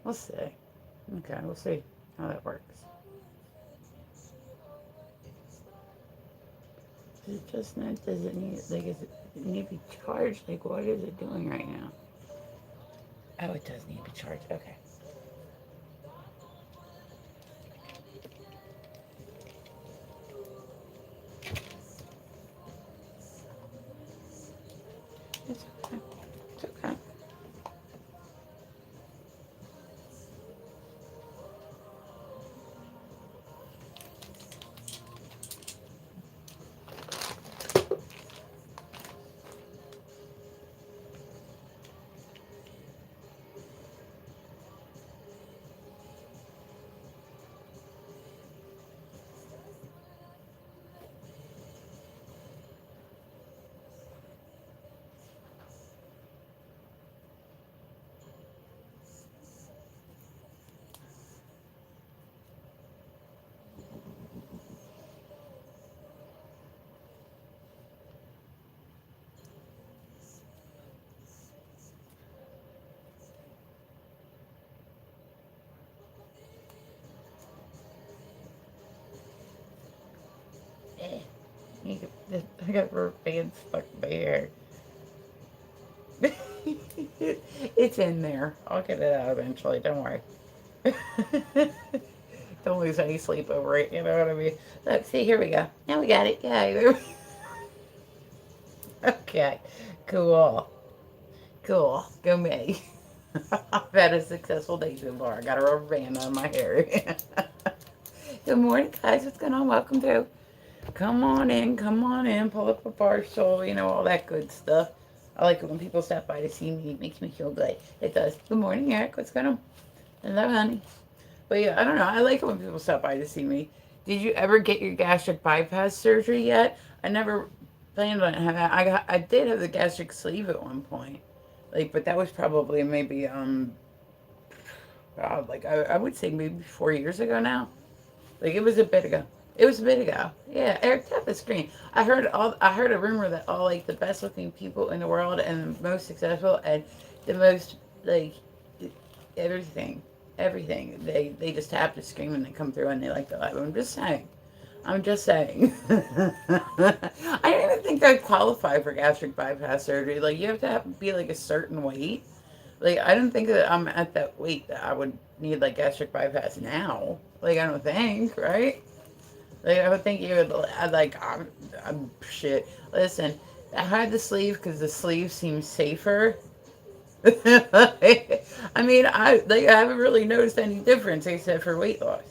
We'll see. Okay, we'll see how that works. Does it just not, does it need, like, is it need to be charged? Like, what is it doing right now? Oh, it does need to be charged. Okay. It's okay. It's okay. Eh. I got rubber bands stuck in my hair. It's in there. I'll get it out eventually. Don't worry. Don't lose any sleep over it. You know what I mean? Look, see, here we go. Now we got it. Yeah. Okay. Cool. Cool. Go me. I've had a successful day so far. I got a rubber band on my hair. Good morning, guys. What's going on? Welcome to. Come on in. Come on in. Pull up a partial. You know, all that good stuff. I like it when people stop by to see me. It makes me feel good. It does. Good morning, Eric. What's going on? Hello, honey. But yeah, I don't know. I like it when people stop by to see me. Did you ever get your gastric bypass surgery yet? I never planned on having. I did have the gastric sleeve at one point, like, but that was probably maybe God, like I would say maybe 4 years ago now. Like it was a bit ago. It was a bit ago. Yeah, Eric, tap the screen. I heard a rumor that all like the best looking people in the world and the most successful and the most like everything, everything. They just tap the screen when they come through and they like the live. I'm just saying. I'm just saying. I don't even think I'd qualify for gastric bypass surgery. Like you have to be like a certain weight. Like I don't think that I'm at that weight that I would need like gastric bypass now. Like I don't think, right? Like I would think you would. I'm shit. Listen, I had the sleeve because the sleeve seems safer. I mean, I haven't really noticed any difference except for weight loss.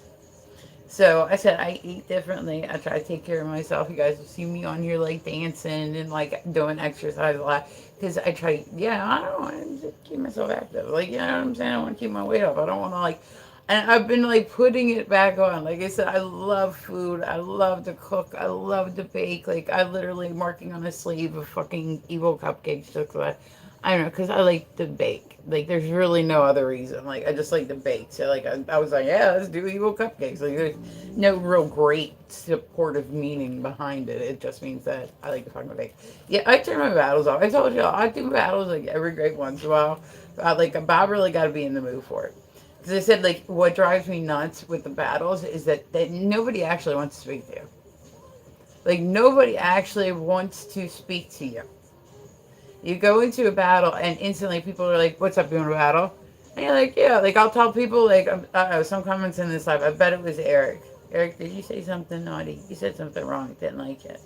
So I said I eat differently. I try to take care of myself. You guys will see me on here like dancing and like doing exercise a lot because I try. Yeah, I don't want to keep myself active. Like you know what I'm saying. I want to keep my weight off. I don't want to like. And I've been like putting it back on. Like I said, I love food. I love to cook. I love to bake. Like I literally am working on a sleeve of fucking evil cupcakes just 'cause I don't know, because I like to bake. Like, there's really no other reason. Like, I just like to bake. So, like, I was like, yeah, let's do evil cupcakes. Like, there's no real great supportive meaning behind it. It just means that I like to fucking bake. Yeah, I turn my battles off. I told you, I do battles like every great once in a while. Bob really got to be in the mood for it. Because I said, like, what drives me nuts with the battles is that nobody actually wants to speak to you. Like, nobody actually wants to speak to you. You go into a battle and instantly people are like, "What's up? You want a battle?" And you're like, "Yeah." Like I'll tell people like, some comments in this live. I bet it was Eric. Eric, did you say something naughty? You said something wrong. Didn't like it.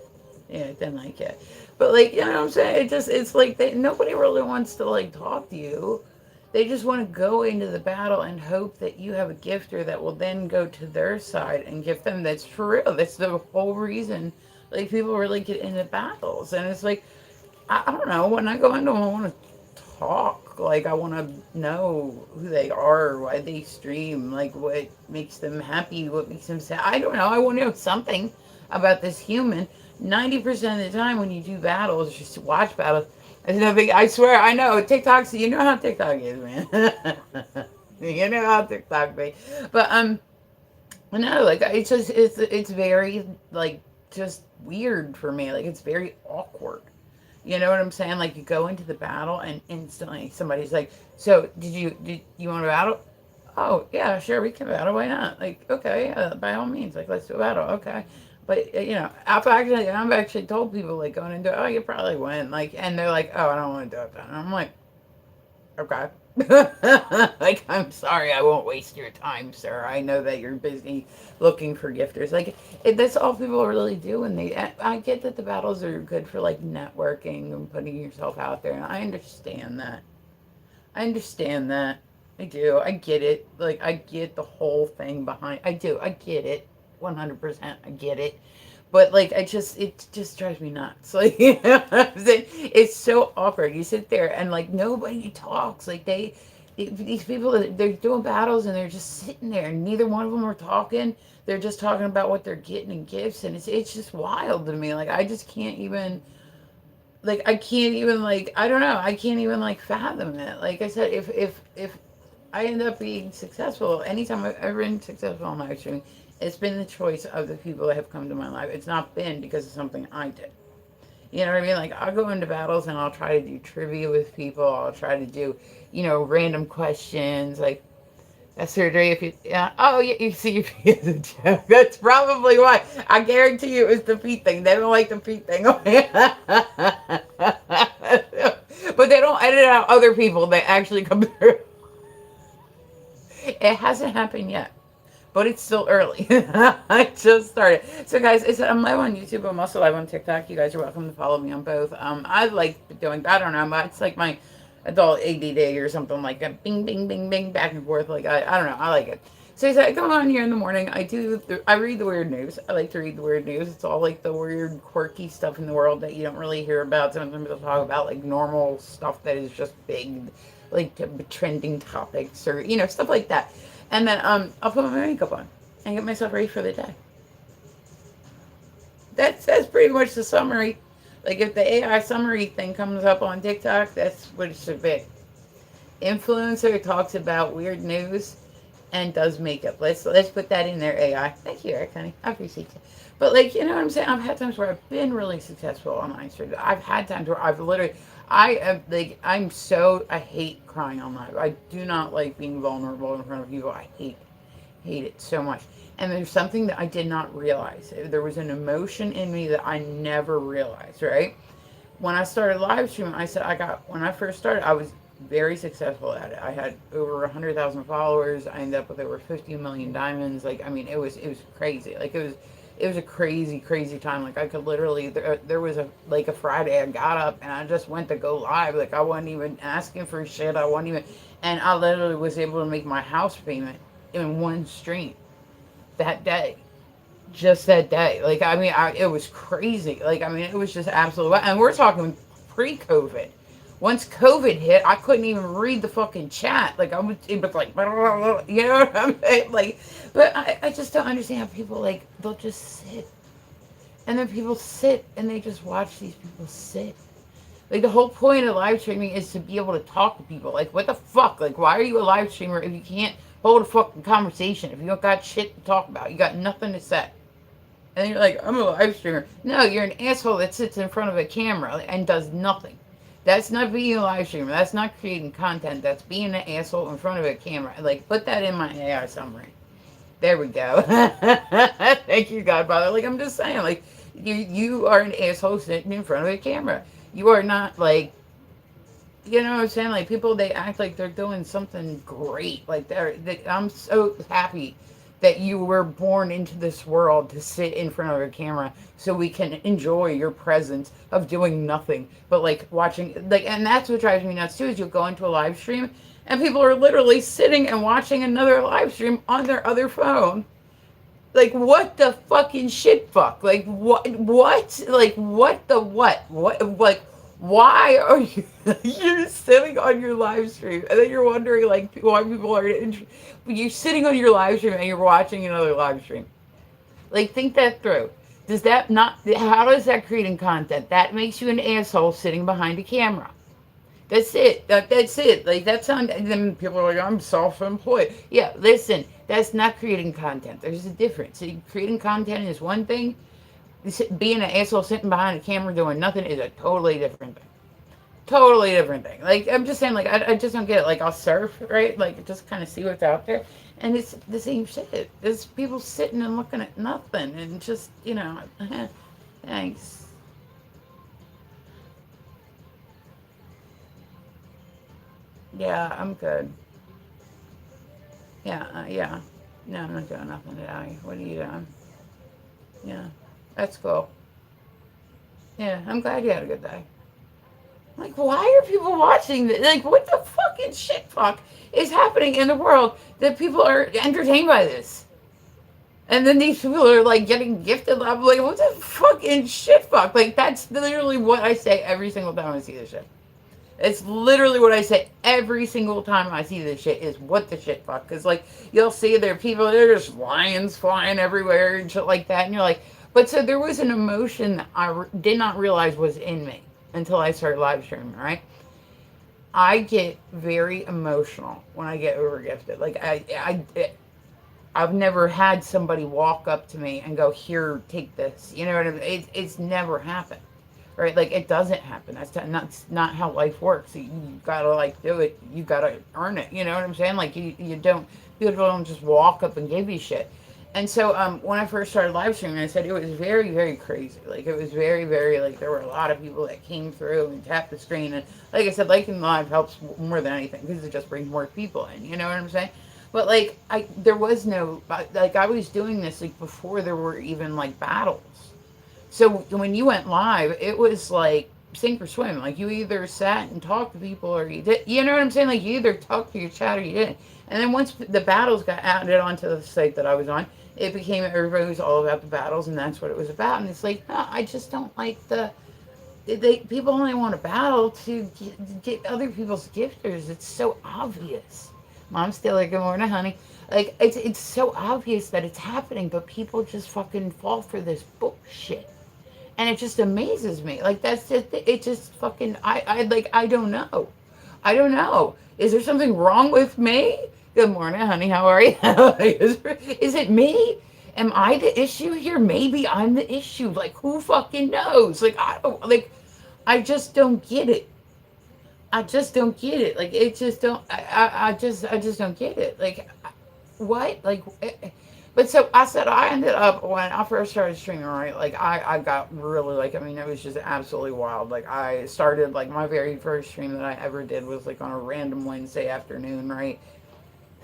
Yeah, didn't like it. But like, you know what I'm saying? It's like nobody really wants to like talk to you. They just want to go into the battle and hope that you have a gifter that will then go to their side and gift them. That's for real. That's the whole reason. Like people really get into battles, and it's like I don't know. When I go into them, I want to talk. Like, I want to know who they are, why they stream, like, what makes them happy, what makes them sad. I don't know. I want to know something about this human. 90% of the time when you do battles, just watch battles, there's nothing. I swear, I know. TikTok's, you know how TikTok is, man. You know how TikTok be. But, no, like, it's very, like, just weird for me. Like, it's very awkward. You know what I'm saying? Like you go into the battle and instantly somebody's like, "So did you want to battle?" oh yeah, sure, we can battle. Why not? Like, okay, by all means, like let's do a battle. Okay. But I've actually told people like going into it, oh, you probably win, like, and they're like, oh, I don't want to do it then. And I'm like, okay. Like, I'm sorry, I won't waste your time, sir. I know that you're busy looking for gifters. Like, that's all people really do. And I get that the battles are good for like networking and putting yourself out there. And I understand that. I understand that. I do. I get it. Like, I get the whole thing behind. I do. I get it. 100%. I get it. But like, it just drives me nuts. Like, you know what I'm saying? It's so awkward. You sit there and like nobody talks. Like these people, they're doing battles and they're just sitting there, and neither one of them are talking. They're just talking about what they're getting in gifts, and it's just wild to me. Like, I just can't even, like, I can't even, like, I don't know. I can't even like fathom it. Like I said, if I end up being successful, anytime I've ever been successful on live streaming, it's been the choice of the people that have come to my life. It's not been because of something I did. You know what I mean? Like, I'll go into battles and I'll try to do trivia with people. I'll try to do, random questions. Like, that's surgery if you, yeah. Oh, yeah, you see your feet as a joke. That's probably why. I guarantee you it was the feet thing. They don't like the feet thing. But they don't edit out other people that actually come through. It hasn't happened yet, but it's still early. I just started. So, guys, I'm live on YouTube. I'm also live on TikTok. You guys are welcome to follow me on both. I like doing, I don't know, but it's like my adult ADD or something, like a bing, bing, bing, bing, back and forth. Like, I don't know. I like it. So I come on here in the morning. I read the weird news. I like to read the weird news. It's all like the weird, quirky stuff in the world that you don't really hear about. Sometimes they'll talk about like normal stuff that is just big, like trending topics or stuff like that. And then I'll put my makeup on and get myself ready for the day. That's pretty much the summary. Like, if the AI summary thing comes up on TikTok, that's what it should be. Influencer talks about weird news and does makeup. Let's put that in there, AI. Thank you, Eric, honey. I appreciate you. But like, you know what I'm saying? I've had times where I've been really successful on Instagram. I've had times where I've literally, I hate crying on live. I do not like being vulnerable in front of people. I hate it so much. And there's something that I did not realize. There was an emotion in me that I never realized, right? When I started live streaming, when I first started, I was very successful at it. I had over 100,000 followers. I ended up with over 50 million diamonds. Like, I mean, it was crazy. Like, it was a crazy, crazy time. Like, I could literally, there was a Friday I got up and I just went to go live. Like, I wasn't even asking for shit. And I literally was able to make my house payment in one stream that day. Just that day. Like, I mean, it was crazy. Like, I mean, it was just absolutely, and we're talking pre-COVID. Once COVID hit, I couldn't even read the fucking chat. Like, it was like, you know what I'm saying? Like, but I just don't understand how people, like, they'll just sit. And then people sit and they just watch these people sit. Like, the whole point of live streaming is to be able to talk to people. Like, what the fuck? Like, why are you a live streamer if you can't hold a fucking conversation? If you don't got shit to talk about, you got nothing to say. And you're like, I'm a live streamer. No, you're an asshole that sits in front of a camera and does nothing. That's not being a live streamer. That's not creating content. That's being an asshole in front of a camera. Like, put that in my AI summary. There we go. Thank you, Godfather. Like, I'm just saying, like, you are an asshole sitting in front of a camera. You are not, like, you know what I'm saying? Like, people, they act like they're doing something great. Like, I'm so happy that you were born into this world to sit in front of a camera so we can enjoy your presence of doing nothing but, like, watching. Like, and that's what drives me nuts, too, is you'll go into a live stream and people are literally sitting and watching another live stream on their other phone. Like, what the fucking shit fuck? Like, what? Like, what the what? What? Like, why are you you're sitting on your live stream and then you're wondering, like, why people are you're sitting on your live stream and you're watching another live stream? Like, think that through. Does that not, how does that create content? That makes you an asshole sitting behind a camera. That's it. That's it. Like, that's on. And then people are like, I'm self-employed. Yeah, listen, that's not creating content. There's a difference. So creating content is one thing. Being an asshole sitting behind a camera doing nothing is a totally different thing. totally different thing. Like I'm just saying, like I just don't get it. Like I'll surf, right? Like just kind of see what's out there, and it's the same shit. There's people sitting and looking at nothing, and just thanks. Yeah, I'm good. Yeah, yeah. No, I'm not doing nothing today. What are you doing? Yeah, that's cool. Yeah, I'm glad you had a good day. Like, why are people watching this? Like, what the fucking shit fuck is happening in the world that people are entertained by this? And then these people are like getting gifted. I'm like, what the fucking shit fuck? Like, that's literally what I say every single time I see this shit. It's literally what I say every single time I see this shit is what the shit fuck. Because, like, you'll see there are people, there's lions flying everywhere and shit like that. And you're like, but so there was an emotion that did not realize was in me until I started live streaming, right? I get very emotional when I get overgifted. Like, I've never had somebody walk up to me and go, "Here, take this." You know what I mean? It's never happened, right? Like it doesn't happen. That's not how life works. You gotta like do it. You gotta earn it. You know what I'm saying? Like you don't people don't just walk up and give you shit. And so when I first started live streaming, I said it was very very crazy. Like it was very very like there were a lot of people that came through and tapped the screen. And like I said, liking live helps more than anything because it just brings more people in. You know what I'm saying? But like there was no like I was doing this like before there were even like battles. So when you went live, it was like sink or swim. Like you either sat and talked to people or you did. You know what I'm saying? Like you either talked to your chat or you didn't. And then once the battles got added onto the site that I was on, it became everybody was all about the battles, and that's what it was about. And it's like, no, I just don't like people only want to battle to get other people's gifters. It's so obvious. Mom's still like, good morning, honey. Like it's so obvious that it's happening, but people just fucking fall for this bullshit, and it just amazes me. Like that's just it. Just fucking I don't know. I don't know. Is there something wrong with me? Good morning, honey. How are you? Is it me? Am I the issue here? Maybe I'm the issue. Like who fucking knows? Like I don't like. I just don't get it. I just don't get it. Like it just don't. I just don't get it. Like what? Like, but so I said I ended up when I first started streaming, right? Like I got really like I mean it was just absolutely wild. Like I started like my very first stream that I ever did was like on a random Wednesday afternoon, right?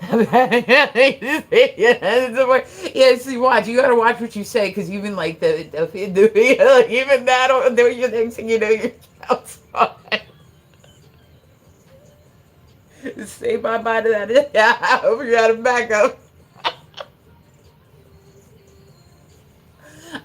Yeah, see, watch. You gotta watch what you say because even like even that, the next thing you know, you're outside. Say bye bye to that. Yeah, I hope you got a backup.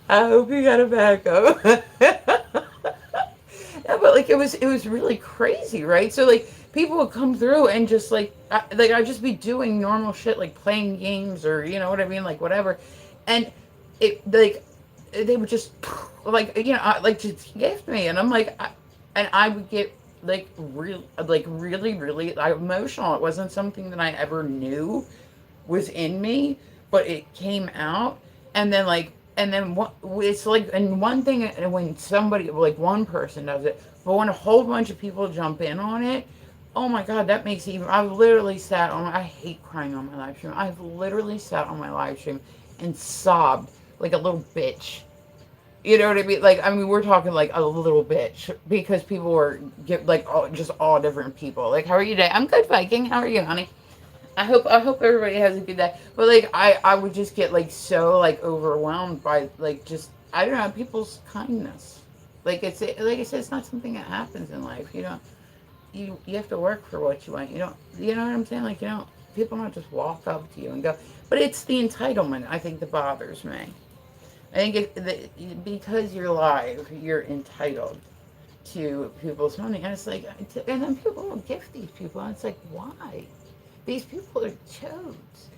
I hope you got a backup. Yeah, but like it was really crazy, right? So like people would come through and just like I'd just be doing normal shit like playing games or you know what I mean, like whatever, and it like they would just like like just gift me, and I'm like, and I would get like really really like, emotional. It wasn't something that I ever knew was in me, but it came out, and then what it's like, and one thing when somebody like one person does it, but when a whole bunch of people jump in on it, oh my god, that makes it even. I've literally sat on. I hate crying on my live stream. I've literally sat on my live stream and sobbed like a little bitch. You know what I mean? Like, I mean, we're talking like a little bitch because people were like just all different people. Like, how are you today? I'm good, Viking. How are you, honey? I hope everybody has a good day. But like I would just get like so like overwhelmed by like just I don't know people's kindness. Like it's like I said, it's not something that happens in life. You have to work for what you want. You know what I'm saying? Like people don't just walk up to you and go. But it's the entitlement I think that bothers me. I think because you're live, you're entitled to people's money, and it's like, and then people will gift these people, and it's like, why? These people are chodes.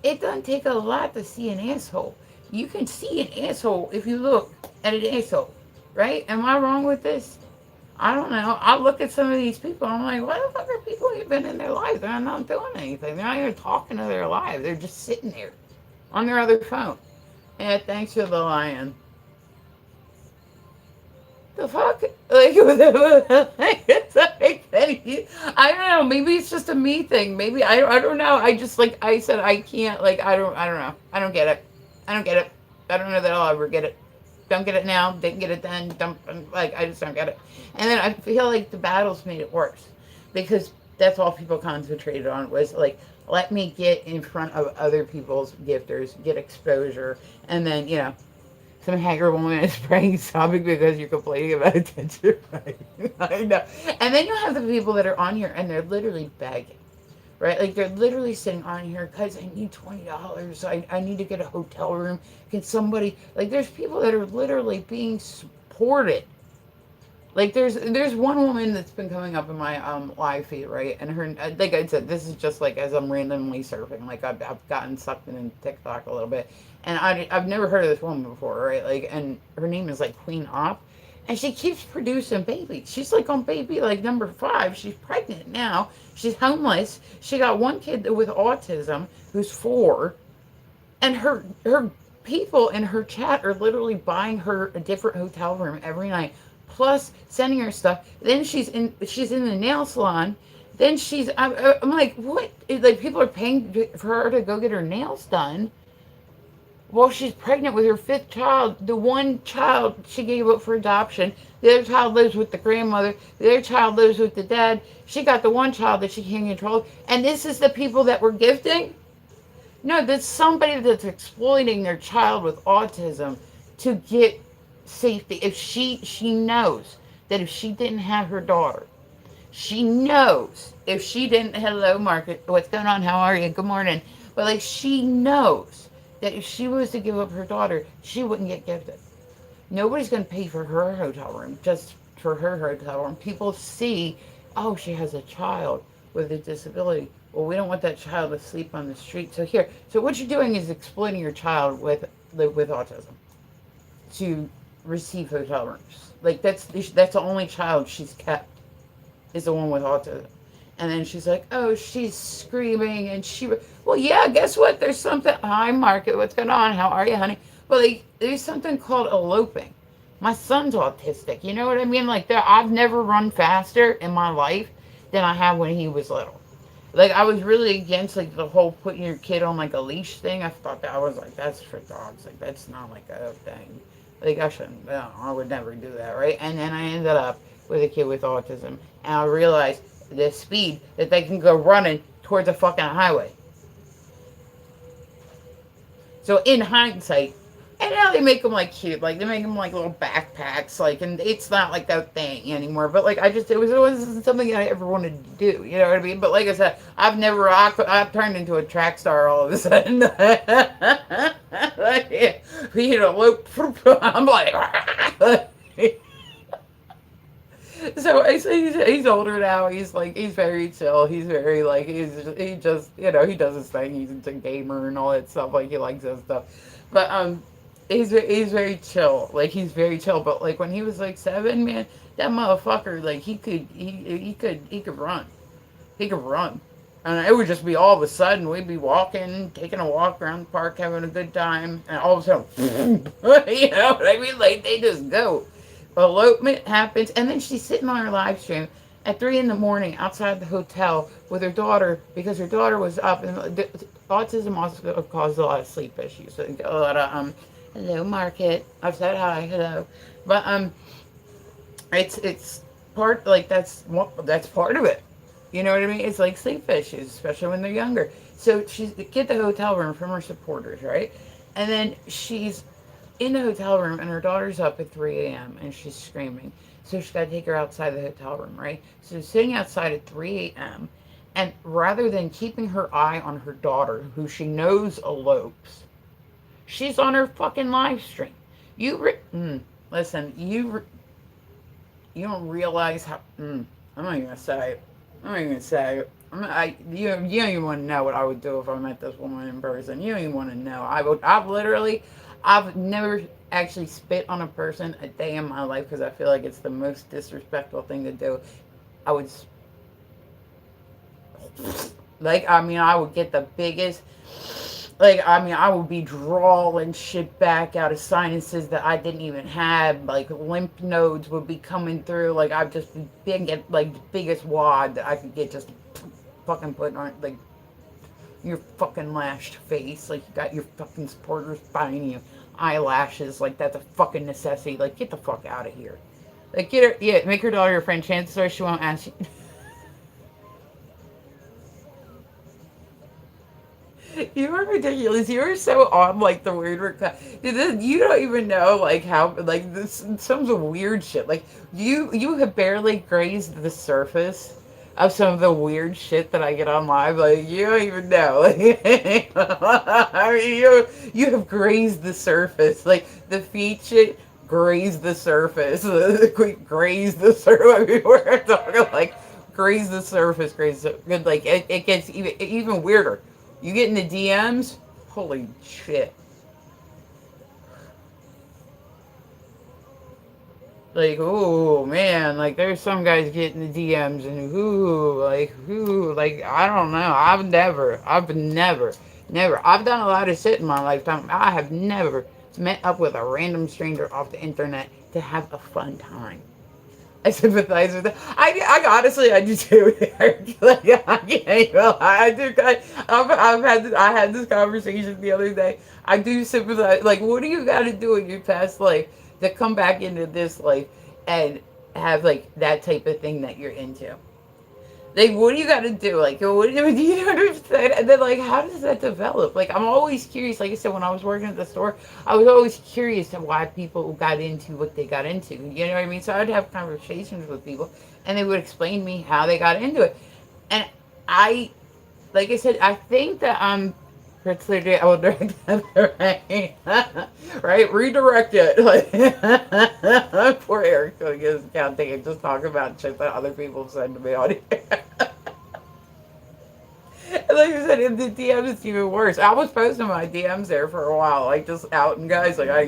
It doesn't take a lot to see an asshole. You can see an asshole if you look at an asshole, right? Am I wrong with this? I don't know. I look at some of these people and I'm like, what the fuck are people even in their lives? They're not doing anything. They're not even talking to their lives. They're just sitting there on their other phone. Yeah, thanks for the lion. the fuck? Like, like it's like, I don't know. Maybe it's just a me thing. Maybe I don't know. I just like I said I can't like I don't know. I don't get it. I don't get it. I don't know that I'll ever get it. Don't get it now. Didn't get it then. Don't like I just don't get it. And then I feel like the battles made it worse because that's all people concentrated on was like let me get in front of other people's gifters, get exposure, and then some haggard woman is praying, sobbing because you're complaining about attention. Right? I know. And then you have the people that are on here and they're literally begging, right? Like they're literally sitting on here because I need $20. I need to get a hotel room. Can somebody like? There's people that are literally being supported. Like there's one woman that's been coming up in my live feed, right? And her, like I said, this is just like as I'm randomly surfing, like I've gotten sucked in TikTok a little bit, and I've never heard of this woman before, right? Like, and her name is like Queen Op, and she keeps producing babies. She's like on baby like number 5. She's pregnant now. She's homeless. She got one kid with autism who's 4, and her people in her chat are literally buying her a different hotel room every night plus sending her stuff. Then she's in the nail salon. Then I'm like, what? Like people are paying for her to go get her nails done while she's pregnant with her 5th child. The one child she gave up for adoption. The other child lives with the grandmother. The other child lives with the dad. She got the one child that she can't control. And this is the people that we're gifting? No, that's somebody that's exploiting their child with autism to get safety. If she knows that if she didn't have her daughter, she knows if she didn't, hello Margaret, what's going on, how are you, good morning, but like she knows that if she was to give up her daughter, she wouldn't get gifted. Nobody's going to pay for her hotel room just for her hotel room. People see, oh, she has a child with a disability. Well, we don't want that child to sleep on the street. So here, so what you're doing is exploiting your child with autism to receive hotel rooms. Like that's the only child she's kept is the one with autism. And then she's like, oh, she's screaming and well, yeah, guess what? There's something. Hi, Market. What's going on? How are you, honey? Well, like, there's something called eloping. My son's autistic. You know what I mean? Like, I've never run faster in my life than I have when he was little. Like, I was really against, like, the whole putting your kid on, like, a leash thing. I thought that I was like, that's for dogs. Like, that's not, like, a thing. Like, I shouldn't. No, I would never do that, right? And then I ended up with a kid with autism. And I realized the speed that they can go running towards a fucking highway. So, in hindsight, and now they make them like cute, like they make them like little backpacks, like, and it's not like that thing anymore. But like, it wasn't something I ever wanted to do. You know what I mean? But like I said, I've turned into a track star all of a sudden. Like, you know, I'm like. So I say he's older now. He's very chill. He's very like he just he does his thing. He's a gamer and all that stuff. Like he likes that stuff. But he's very chill. Like he's very chill. But like when he was like 7, man, that motherfucker like he could run. He could run. And it would just be all of a sudden we'd be walking, taking a walk around the park, having a good time, and all of a sudden, you know what I mean? Like they just go. Elopement happens, and then she's sitting on her live stream at 3 a.m. outside the hotel with her daughter because her daughter was up, and autism also causes a lot of sleep issues. So a lot of hello Market. I've said hi, hello, but it's part like that's part of it. You know what I mean? It's like sleep issues, especially when they're younger. So she's get the hotel room from her supporters, right? And then she's in the hotel room, and her daughter's up at 3 a.m. and she's screaming. So she's got to take her outside the hotel room, right? So she's sitting outside at 3 a.m. and rather than keeping her eye on her daughter, who she knows elopes, she's on her fucking live stream. Listen, you don't realize how. I'm not even gonna say it. I'm not even gonna say it. You don't even want to know what I would do if I met this woman in person. You don't even want to know. I've never actually spit on a person a day in my life because I feel like it's the most disrespectful thing to do. I would, I would get the biggest, Like, I mean, I would be drawing shit back out of sinuses that I didn't even have. Like, lymph nodes would be coming through. Like, I'd just be big, like, the biggest wad that I could get just fucking put on, like, your fucking lashed face. Like, you got your fucking supporters behind you. Eyelashes. Like, that's a fucking necessity. Like, get the fuck out of here. Like, get her, yeah, make her daughter your friend. Chances are she won't ask you. You are ridiculous. You are so on like the weird. You don't even know like how like this some of the weird shit. Like you have barely grazed the surface of some of the weird shit that I get on live. Like you don't even know. Like, I mean, you have grazed the surface. Like the feet shit graze the surface. The quick graze the surface. I mean, we're talking like graze the surface, graze the, good. Like it gets even weirder. You get in the DMs, holy shit. Like, oh man, like there's some guys getting the DMs and like I don't know. Never. I've done a lot of shit in my lifetime. I have never met up with a random stranger off the internet to have a fun time. I sympathize with that. Honestly, I do too. Like, I can't even lie. I do. I had this conversation the other day. I do sympathize. Like, what do you got to do in your past life to come back into this life and have like that type of thing that you're into? Like, what do you got to do? Like, what do you understand? And then, like, how does that develop? Like, I'm always curious. Like I said, when I was working at the store, I was always curious to why people got into what they got into. You know what I mean? So I'd have conversations with people, and they would explain to me how they got into it. And I, like I said, I think that I'm particularly, I will direct that right, right? Redirect it. Like, poor Eric going to get his account taken. Just talk about shit that other people send to me on here. And like I said, in the DMs, it's even worse. I was posting my DMs there for a while, like just outing guys. Like I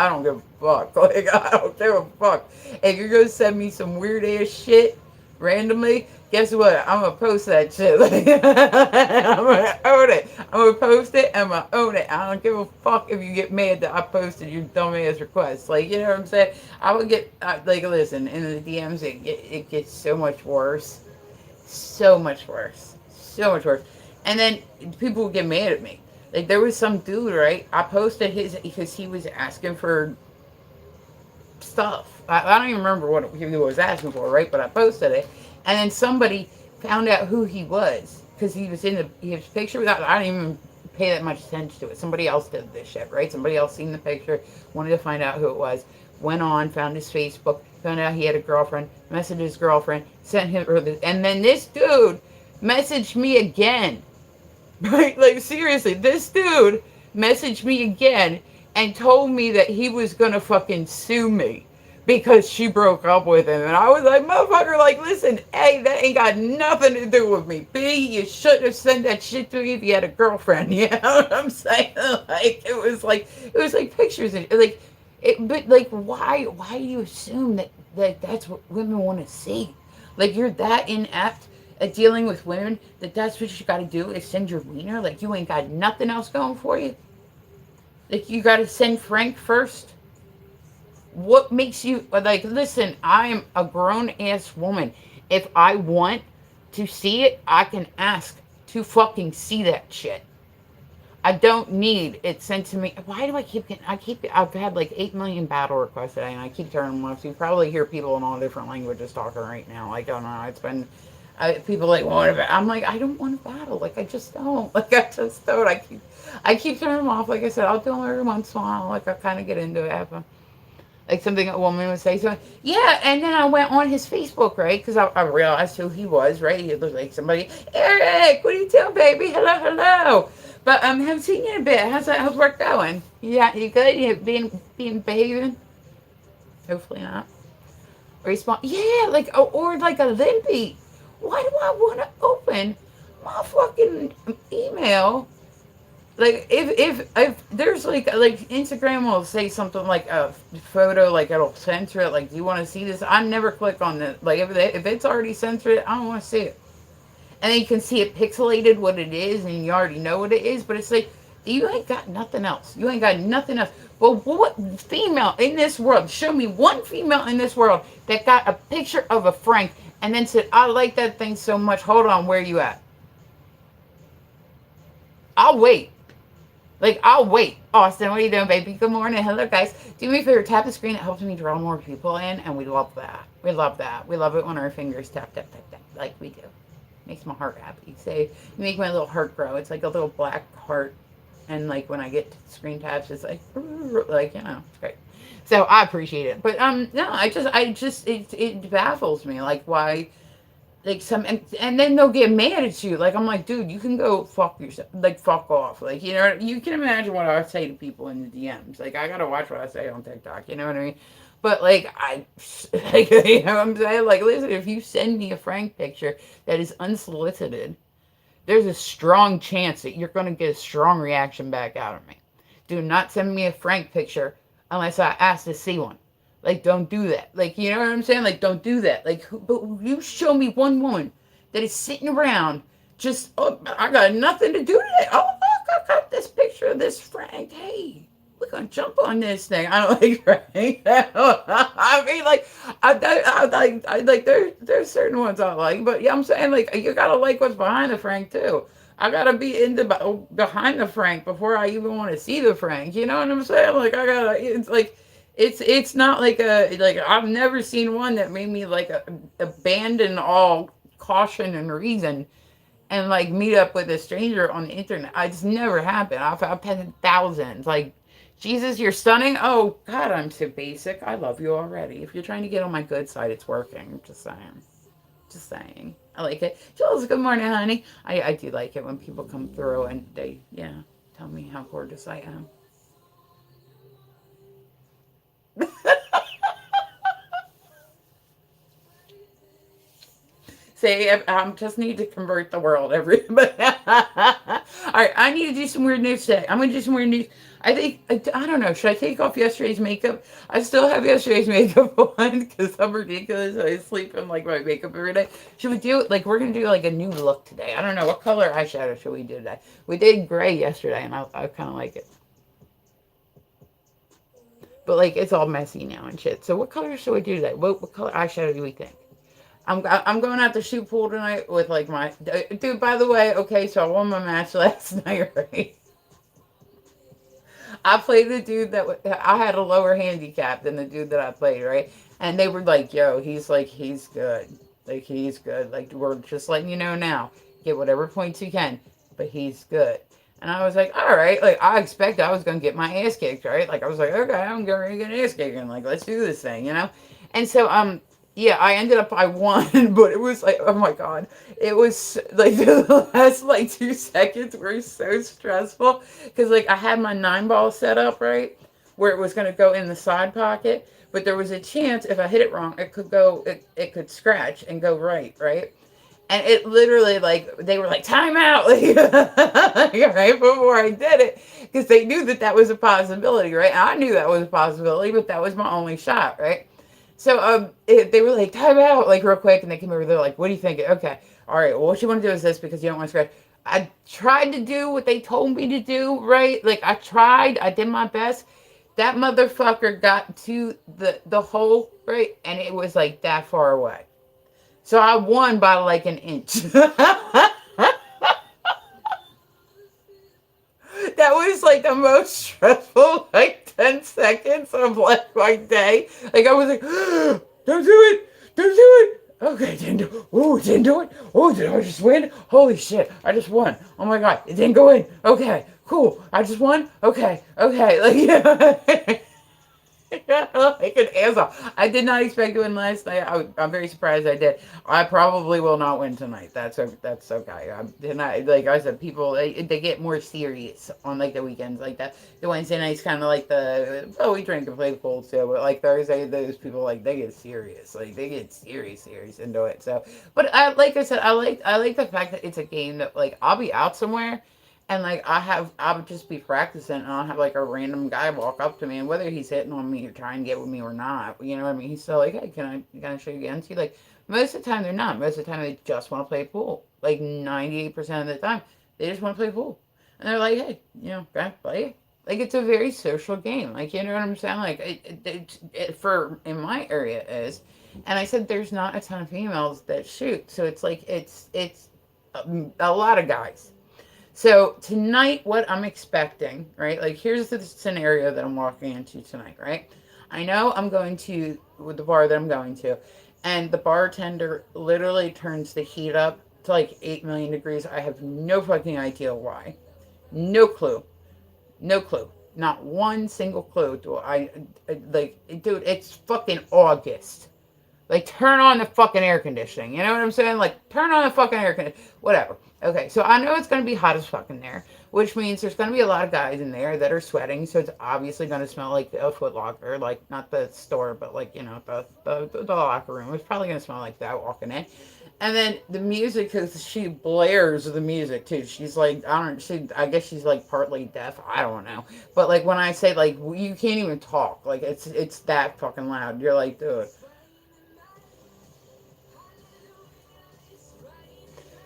don't give a fuck. Like I don't give a fuck. If you're gonna send me some weird ass shit randomly, guess what? I'm gonna post that shit. Like, I'm gonna own it. I'm gonna post it. I'm gonna own it. I don't give a fuck if you get mad that I posted your dumbass request. Like you know what I'm saying? I would get like listen in the DMs. It gets so much worse. So much worse. So much worse. And then people would get mad at me. Like there was some dude, right? I posted his because he was asking for stuff. I don't even remember what he was asking for, right? But I posted it, and then somebody found out who he was because he was in his picture. Without I didn't even pay that much attention to it. Somebody else did this shit, right? Somebody else seen the picture, wanted to find out who it was. Went on, found his Facebook, found out he had a girlfriend, messaged his girlfriend, sent him, and then this dude messaged me again. Right? Like, seriously, this dude messaged me again and told me that he was gonna fucking sue me because she broke up with him. And I was like, motherfucker, like, listen, A, that ain't got nothing to do with me. B, you shouldn't have sent that shit to me if you had a girlfriend. You know what I'm saying? Like, it was like pictures and, like, but, like, why do you assume that, like, that's what women want to see? Like, you're that inept at dealing with women that's what you got to do is send your wiener. Like you ain't got nothing else going for you. Like you got to send Frank first. What makes you like? Listen, I am a grown ass woman. If I want to see it, I can ask to fucking see that shit. I don't need it sent to me. Why do I keep getting? I've had like 8 million battle requests today, and I keep turning them off. So you probably hear people in all different languages talking right now. Like, I don't know. It's been people like want to. I'm like, I don't want to battle. Like, I just don't. Like, I just don't. I keep turning them off. Like I said, I'll do them every once in a while. Like, I kind of get into it. Happen. Like something a woman would say. So yeah, and then I went on his Facebook, right? Because I realized who he was, right? He looked like somebody. Eric, what are you doing, baby? Hello, hello. But haven't seen you in a bit. How's work going? Yeah, you good? You being behaving? Hopefully not. Respond. Yeah, like or like a limpy. Why do I want to open my fucking email? Like if there's like Instagram will say something like a photo, like it'll censor it. Like, do you want to see this? I never click on it. Like if it's already censored, I don't want to see it. And then you can see it pixelated what it is, and you already know what it is. But it's like, You ain't got nothing else. You ain't got nothing else. But what female in this world, show me one female in this world that got a picture of a Frank and then said, I like that thing so much. Hold on, where you at? I'll wait. Like, I'll wait. Austin, what are you doing, baby? Good morning. Hello, guys. Do me a favor, tap the screen. It helps me draw more people in, and we love that. We love that. We love it when our fingers tap, tap, tap, tap, like we do. Makes my heart happy. Say, you make my little heart grow. It's like a little black heart. And, like, when I get to screen taps, it's like, it's great. So I appreciate it. But, no, it baffles me. Like, why like and then they'll get mad at you. Like I'm like, dude, you can go fuck yourself, like fuck off. Like you can imagine what I say to people in the DMs. Like I gotta watch what I say on TikTok. You know what I mean? But like like you know what I'm saying? Like listen, if you send me a Frank picture that is unsolicited, there's a strong chance that you're gonna get a strong reaction back out of me. Do not send me a Frank picture unless I ask to see one. Like, don't do that. Like, you know what I'm saying? Like, don't do that. Like, but you show me one woman that is sitting around just, oh, I got nothing to do today. Oh, look, I got this picture of this Frank. Hey, we're going to jump on this thing. I don't like Frank. I mean, like, there's certain ones I like, but yeah, I'm saying, like, you got to like what's behind the Frank, too. I gotta be in the behind the Frank before I even want to see the Frank. You know what I'm saying? Like I gotta. It's like it's not like I've never seen one that made me like abandon all caution and reason and like meet up with a stranger on the internet. It's never happened. I've had thousands. Like Jesus, you're stunning. Oh God, I'm so basic. I love you already. If you're trying to get on my good side, it's working. Just saying. Just saying. I like it. Jules, good morning, honey. I do like it when people come through and they, tell me how gorgeous I am. Say, I just need to convert the world. Everybody. All right, I need to do some weird news today. I'm going to do some weird news. I think, I don't know, should I take off yesterday's makeup? I still have yesterday's makeup on because I'm ridiculous. I sleep in like my makeup every day. Should we do, like, we're going to do like a new look today. I don't know, what color eyeshadow should we do today? We did gray yesterday and I kind of like it. But like, it's all messy now and shit. So what color should we do today? What color eyeshadow do we think? I'm going out to shoot pool tonight with like my dude. By the way, okay, so I won my match last night, right? I played the dude I had a lower handicap than the dude that I played, right? And they were like, "Yo, he's good, like he's good. Like we're just letting you know now. Get whatever points you can, but he's good." And I was like, "All right." Like I expect I was gonna get my ass kicked, right? Like I was like, "Okay, I'm gonna get an ass kicking. Like let's do this thing, you know." And so yeah, I ended up I won, but it was like, oh my god, it was like the last like 2 seconds were so stressful because like I had my 9 ball set up right where it was gonna go in the side pocket, but there was a chance if I hit it wrong, it could scratch and go right, and it literally like they were like time out like right before I did it because they knew that was a possibility, right? And I knew that was a possibility, but that was my only shot, right? So they were like, time out, like real quick, and they came over. They're like, what do you think? Okay, all right. Well, what you want to do is this because you don't want to scratch. I tried to do what they told me to do, right? Like I tried, I did my best. That motherfucker got to the hole, right, and it was like that far away. So I won by like an inch. That was like the most stressful like 10 seconds of like my day. Like I was like, don't do it, don't do it. Okay, didn't do it. Oh, didn't do it. Oh, did I just win? Holy shit, I just won. Oh my god, it didn't go in. Okay, cool. I just won. Okay, okay. Like yeah. Like an asshole. I did not expect to win last night. I'm very surprised I did. I probably will not win tonight. That's okay. I did not, like I said, people they get more serious on like the weekends like that. The Wednesday night's kind of like we drink and play pool too, but like Thursday, those people like they get serious. Like they get serious into it. So, but like I said, I like the fact that it's a game that like I'll be out somewhere. And like I would just be practicing, and I'll have like a random guy walk up to me, and whether he's hitting on me or trying to get with me or not, you know what I mean? He's still like, "Hey, can I show you again?" See, like most of the time they're not. Most of the time they just want to play pool. Like 98% of the time, they just want to play pool. And they're like, hey, can play it? Like, it's a very social game. Like, you know what I'm saying? Like, for in my area is, and I said there's not a ton of females that shoot, so it's like it's a lot of guys. So tonight, what I'm expecting, right? Like, here's the scenario that I'm walking into tonight, right? I know I'm going to with the bar that I'm going to, and the bartender literally turns the heat up to like 8 million degrees. I have no fucking idea why. No clue. No clue. Not one single clue. Do like, dude? It's fucking August. Like, turn on the fucking air conditioning. You know what I'm saying? Like, turn on the fucking air conditioning. Whatever. Okay, so I know it's going to be hot as fuck in there, which means there's going to be a lot of guys in there that are sweating, so it's obviously going to smell like a Foot Locker, like, not the store, but, like, the locker room. It's probably going to smell like that walking in. And then the music, because she blares the music too. She's like, I guess she's like partly deaf. I don't know. But like when I say like you can't even talk, like it's that fucking loud. You're like, dude,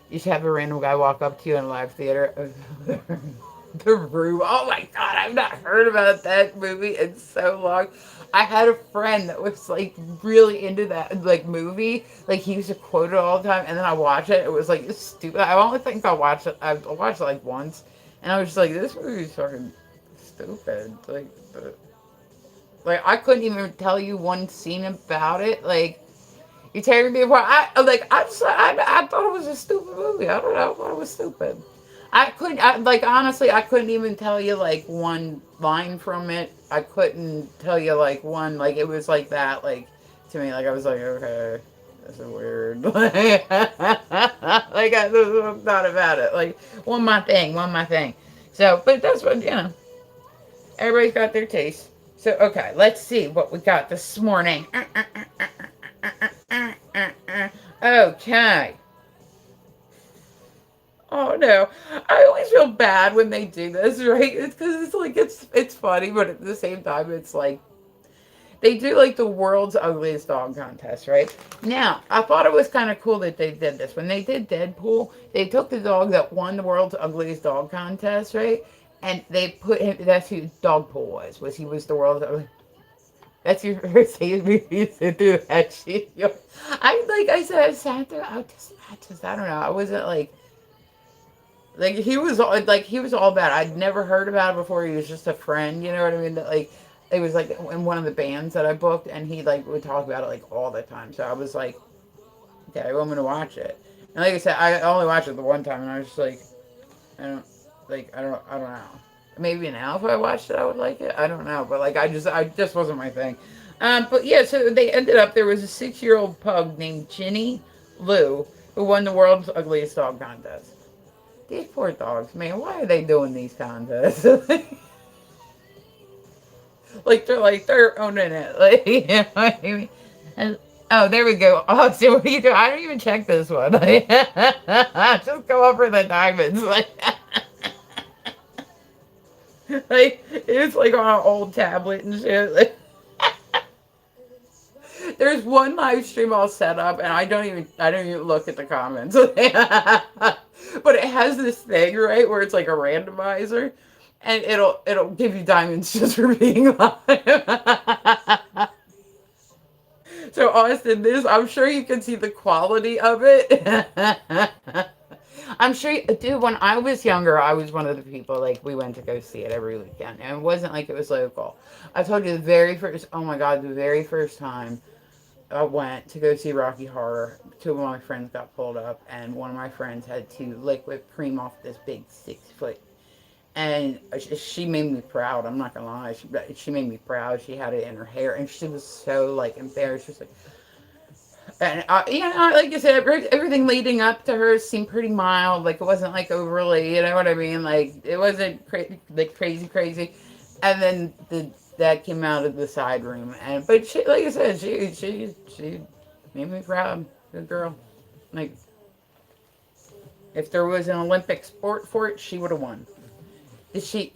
you should have a random guy walk up to you in a live theater. The Room. Oh my god, I've not heard about that movie in so long. I had a friend that was like really into that like movie. Like he used to quote it all the time, and then I watched it. It was like stupid. I only think I watched it. I watched it like once, and I was just like, this movie is fucking stupid. Like I couldn't even tell you one scene about it. Like you tearing me apart. I thought it was a stupid movie. I don't know. I thought it was stupid. I couldn't, like, honestly, I couldn't even tell you, like, one line from it. I couldn't tell you, like, one, like, it was like that, like, to me, like, I was like, okay, this is weird. Like, I was not about it. Like, one my thing. So, but that's what, everybody's got their taste. So, okay, let's see what we got this morning. Okay. Oh no. I always feel bad when they do this, right? It's because it's like it's funny, but at the same time it's like they do like the world's ugliest dog contest, right? Now, I thought it was kind of cool that they did this. When they did Deadpool, they took the dog that won the world's ugliest dog contest, right? And they put him, that's who Dogpool was he was the world's ugly. That's your first movie to do that shit. I said, I sat there, I don't know. I wasn't like he was all bad. I'd never heard about it before. He was just a friend, you know what I mean? That like it was like in one of the bands that I booked, and he like would talk about it like all the time. So I was like, okay, I want me to watch it. And like I said, I only watched it the one time, and I was just like, I don't I don't know. Maybe now if I watched it, I would like it. I don't know, but like I just wasn't my thing. But yeah, so they ended up there was a 6-year-old pug named Ginny Lou who won the world's ugliest dog contest. These poor dogs, man. Why are they doing these contests? Like they're owning it. Like you know what I mean? And, oh, there we go. Oh, see what are you doing? I don't even check this one. Just go over the diamonds. Like it's like on an old tablet and shit. Like, there's one live stream I'll set up, and I don't even look at the comments. But it has this thing, right, where it's like a randomizer, and it'll give you diamonds just for being live. So Austin, this I'm sure you can see the quality of it. I'm sure, dude. When I was younger, I was one of the people like we went to go see it every weekend, and it wasn't like it was local. I told you the very first. Oh my god, the very first time I went to go see Rocky Horror. Two of my friends got pulled up, and one of my friends had to lick whipped cream off this big 6 foot. And she made me proud. I'm not gonna lie. She made me proud. She had it in her hair, and she was so like embarrassed. She was like, and like you said, everything leading up to her seemed pretty mild. Like it wasn't like overly, you know what I mean? Like it wasn't like crazy. And then the dad came out of the side room, and but she, like I said, she made me proud. Good girl. Like if there was an Olympic sport for it, she would have won. Did she?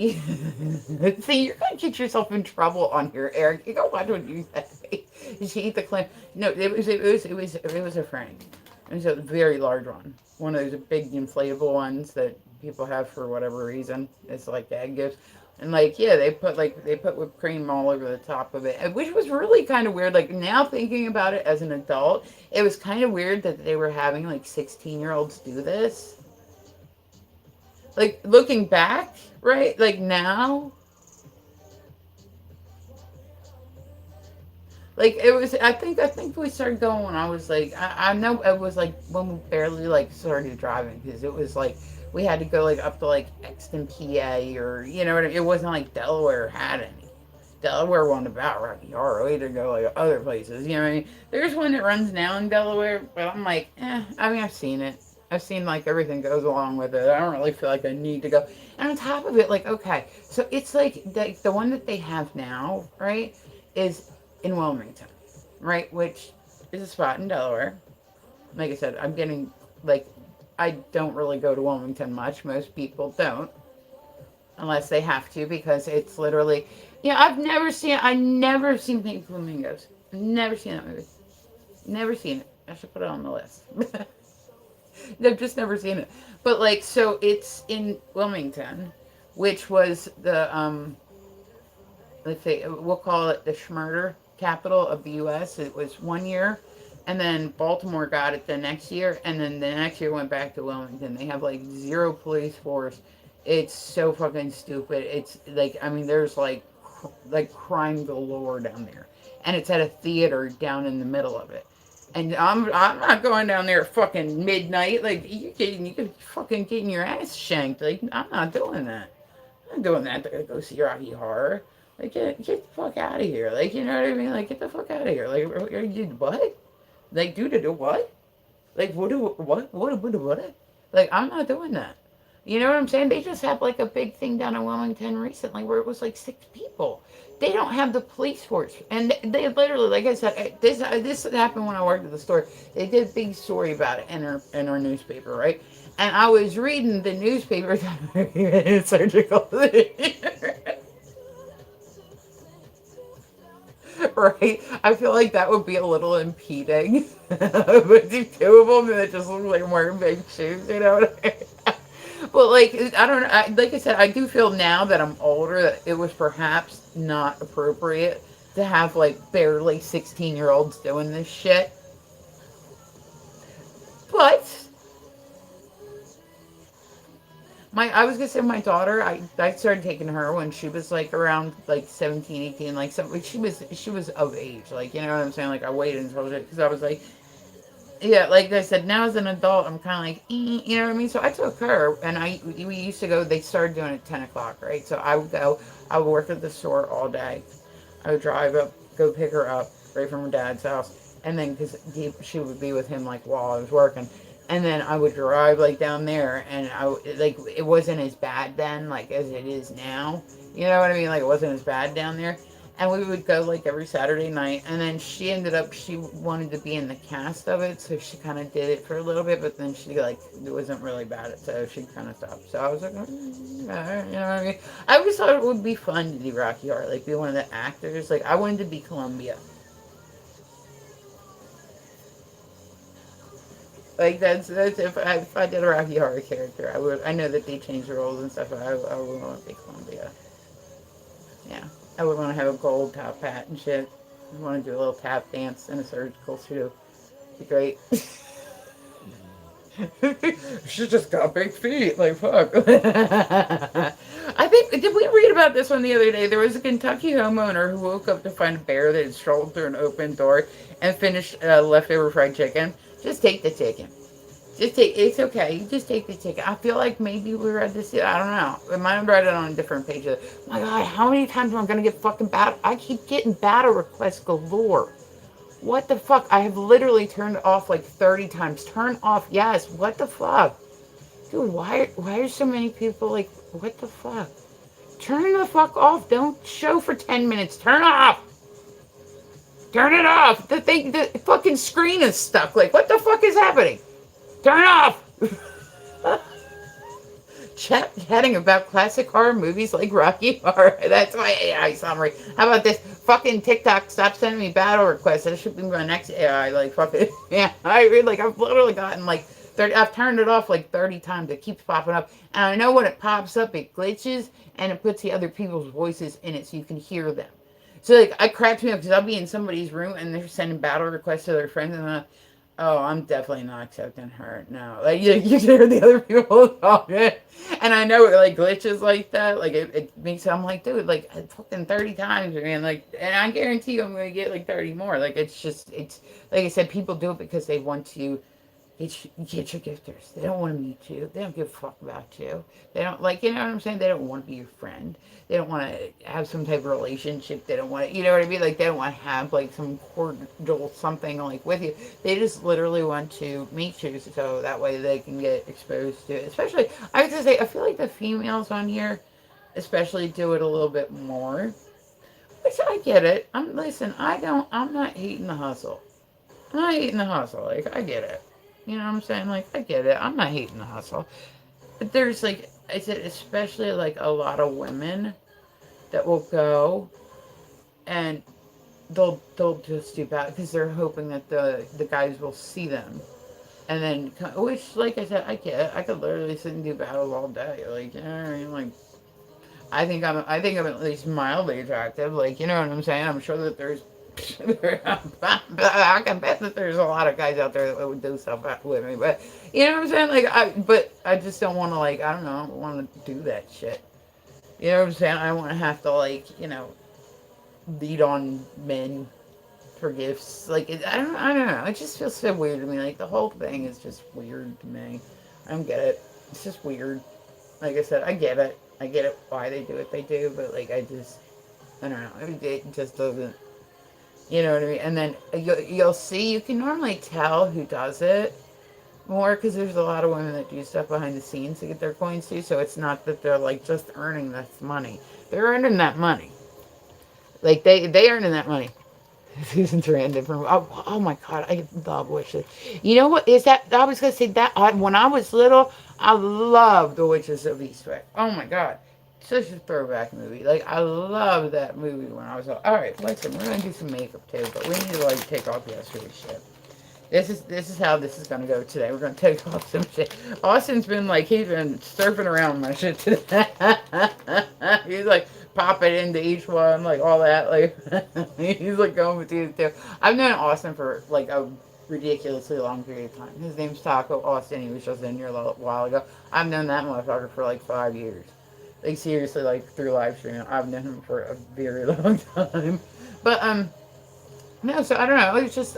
See, you're gonna get yourself in trouble on here, Eric. You don't watch what you say. Did she eat the clam? No, it was a frank. It was a very large one. One of those big inflatable ones that people have for whatever reason. It's like egg gifts. And like, yeah, they put whipped cream all over the top of it, which was really kind of weird. Like now thinking about it as an adult, it was kind of weird that they were having like 16-year-olds do this. Like looking back, right? Like now, like it was. I think we started going when I was like, I know it was like when we barely like started driving because it was like we had to go like up to like Exton, PA, or you know what I mean? It wasn't like Delaware had any. Delaware wasn't about Rocky Horror. We had to go like other places. You know what I mean? There's one that runs now in Delaware, but I'm like, I mean, I've seen it. I've seen like everything goes along with it. I don't really feel like I need to go. And on top of it, like, okay, so it's like the one that they have now, right, is in Wilmington, right, which is a spot in Delaware. Like I said, I'm getting like I don't really go to Wilmington much. Most people don't unless they have to because it's literally yeah, I never seen Pink Flamingos. Never seen that movie. Never seen it. I should put it on the list. I've just never seen it. But like so it's in Wilmington, which was the let's say we'll call it the Schmurder capital of the US. It was 1 year, and then Baltimore got it the next year, and then the next year went back to Wilmington. They have like zero police force. It's so fucking stupid. It's like I mean there's like crime galore down there. And it's at a theater down in the middle of it. And I'm not going down there at fucking midnight. Like you could fucking getting your ass shanked. Like I'm not doing that. I'm not doing that to go see Rocky Horror. Like get the fuck out of here. Like you know what I mean? Like get the fuck out of here. Like you what? Like dude, to do what? Like what? Like I'm not doing that. You know what I'm saying? They just have like a big thing down in Wilmington recently where it was like 6 people. They don't have the police force, and they literally, like I said, this happened when I worked at the store. They did a big story about it in our newspaper, right? And I was reading the newspaper in surgical, right? I feel like that would be a little impeding, but the two of them that just look like wearing big shoes, you know what I mean? Well, like I don't know. Like I said, I do feel now that I'm older that it was perhaps not appropriate to have like barely 16-year-olds doing this shit. But I was gonna say my daughter. I started taking her when she was like around like 17, 18, like something. She was of age. Like you know what I'm saying. Like I waited until because I was like yeah, like I said, now as an adult, I'm kind of like, you know what I mean? So I took her, and we used to go, they started doing it at 10 o'clock, right? So I would go, I would work at the store all day. I would drive up, go pick her up right from her dad's house, and then, because she would be with him, like, while I was working. And then I would drive, like, down there, and like, it wasn't as bad then, like, as it is now. You know what I mean? Like, it wasn't as bad down there. And we would go like every Saturday night. And then she wanted to be in the cast of it. So she kind of did it for a little bit. But then she like, it wasn't really bad at it. So she kind of stopped. So I was like, you know what I mean? I always thought it would be fun to do Rocky Horror. Like be one of the actors. Like I wanted to be Columbia. Like that's if I did a Rocky Horror character, I would. I know that they changed the roles and stuff. But I would want to be Columbia. Yeah. I would want to have a gold top hat and shit. I want to do a little tap dance in a surgical suit. Be great. She just got big feet. Like, fuck. I think, did we read about this one the other day? There was a Kentucky homeowner who woke up to find a bear that had strolled through an open door and finished leftover fried chicken. Just take the chicken. It's okay. You just take the ticket. I feel like maybe we read this. I don't know. We might have read it on a different page. My God, how many times am I going to get fucking battle? I keep getting battle requests galore. What the fuck? I have literally turned it off like 30 times. Turn off. Yes. What the fuck? Dude, why are so many people like, what the fuck? Turn the fuck off. Don't show for 10 minutes. Turn off. Turn it off. The fucking screen is stuck. Like, what the fuck is happening? Turn off! Chatting about classic horror movies like Rocky Horror. That's my AI summary. How about this? Fucking TikTok, stop sending me battle requests. That should be my next AI. Like, fucking, yeah. I've literally gotten like 30, I've turned it off like 30 times. It keeps popping up. And I know when it pops up, it glitches and it puts the other people's voices in it so you can hear them. So like I cracks me up because I'll be in somebody's room and they're sending battle requests to their friends and oh, I'm definitely not accepting her. No, like you hear the other people talking, and I know it like glitches like that. Like it makes I'm like, dude, like fucking 30 times, man. Like, and I guarantee you, I'm gonna get like 30 more. Like it's like I said, people do it because they want to get your gifters. They don't want to meet you. They don't give a fuck about you. They don't like, you know what I'm saying? They don't want to be your friend. They don't want to have some type of relationship. They don't want to, you know what I mean? Like, they don't want to have like some cordial something like with you. They just literally want to meet you so that way they can get exposed to it. Especially, I have to say, I feel like the females on here especially do it a little bit more. Which I get it. Listen, I'm not hating the hustle. I'm not hating the hustle. Like, I get it. You know what I'm saying? Like, I get it. I'm not hating the hustle. But there's, like, I said, especially, like, a lot of women that will go and they'll just do bad because they're hoping that the guys will see them. And then, which, like I said, I get it. I could literally sit and do battles all day. Like, you know what I mean? Like, I think I'm at least mildly attractive. Like, you know what I'm saying? I'm sure that there's I can bet that there's a lot of guys out there that would do stuff with me, but you know what I'm saying? But I just don't want to I don't know, I don't want to do that shit. You know what I'm saying? I don't want to have to lead on men for gifts. I don't know. It just feels so weird to me. Like the whole thing is just weird to me. I don't get it. It's just weird. Like I said, I get it. I get it why they do what they do, but I don't know. It just doesn't. You know what I mean? And then you'll see, you can normally tell who does it more because there's a lot of women that do stuff behind the scenes to get their coins too. So it's not that they're like just earning this money. They're earning that money. Like they earning that money. Susan's random from oh my god, I love Witches. You know what is that? I was gonna say that when I was little, I loved the Witches of Eastwick. Oh my god, such a throwback movie. Like I loved that movie when I was little. All right, listen, we're gonna do some makeup too, but we need to take off yesterday's shit. This is how this is gonna go today. We're gonna take off some shit. Austin's been he's been surfing around my shit today. He's popping into each one, all that. He's going between the two. I've known Austin for a ridiculously long period of time. His name's Taco Austin. He was just in here a little while ago. I've known that motherfucker for 5 years. Seriously, through live streaming. I've known him for a very long time. But no, so I don't know. It's just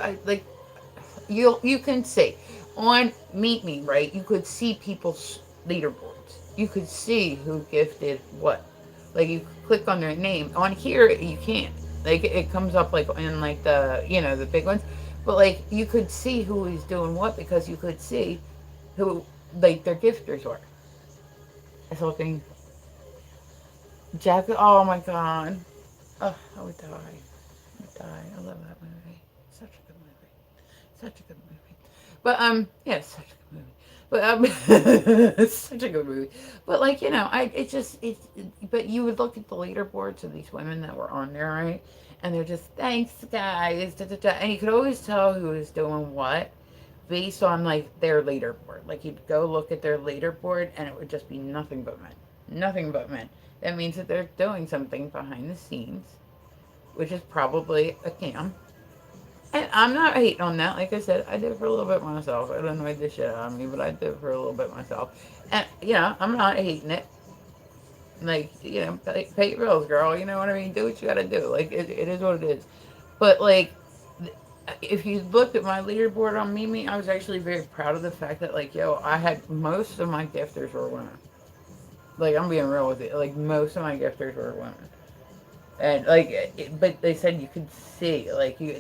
you can see on Meet Me, right? You could see people's leaderboards. You could see who gifted what. You click on their name. On here, you can't. It comes up in the big ones, but you could see who is doing what because you could see who their gifters were. I was looking. Jack. Oh my god. Oh, I would die. I would die. I love that movie. Such a good movie. Such a good movie. But yeah, such a good movie. But it's such a good movie. But but you would look at the leaderboards of these women that were on there, right? And they're just thanks guys, da, da, da. And you could always tell who was doing what based on their leaderboard. You'd go look at their leaderboard and it would just be nothing but men. Nothing but men. That means that they're doing something behind the scenes, which is probably a cam. And I'm not hating on that. Like I said, I did it for a little bit myself. It annoyed the shit out of me, but I did it for a little bit myself. And, I'm not hating it. Pay your bills, girl. You know what I mean? Do what you gotta do. It is what it is. But, if you looked at my leaderboard on Mimi, I was actually very proud of the fact that, I had most of my gifters were women. I'm being real with you. Most of my gifters were women. And but they said you could see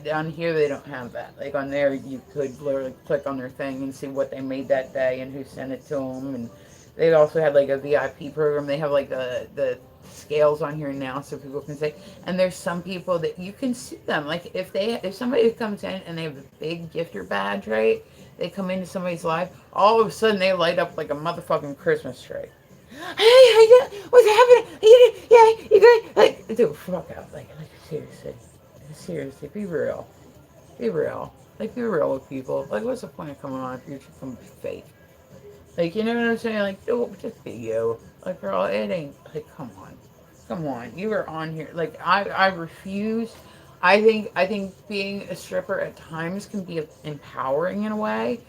down here they don't have that. On there you could literally click on their thing and see what they made that day and who sent it to them. And they also had a VIP program. They have the scales on here now so people can say. And there's some people that you can see them. If somebody comes in and they have a big gifter badge, right? They come into somebody's live. All of a sudden they light up like a motherfucking Christmas tree. Hey, what's happening? Yeah, you good? Dude, fuck out. Seriously, be real. Be real. Like, be real with people. Like, what's the point of coming on if you're just gonna be fake? Like, you know what I'm saying? Like, oh, just be you. Like, girl, it ain't. Like, come on, come on. You were on here. Like, I refuse. I think being a stripper at times can be empowering in a way,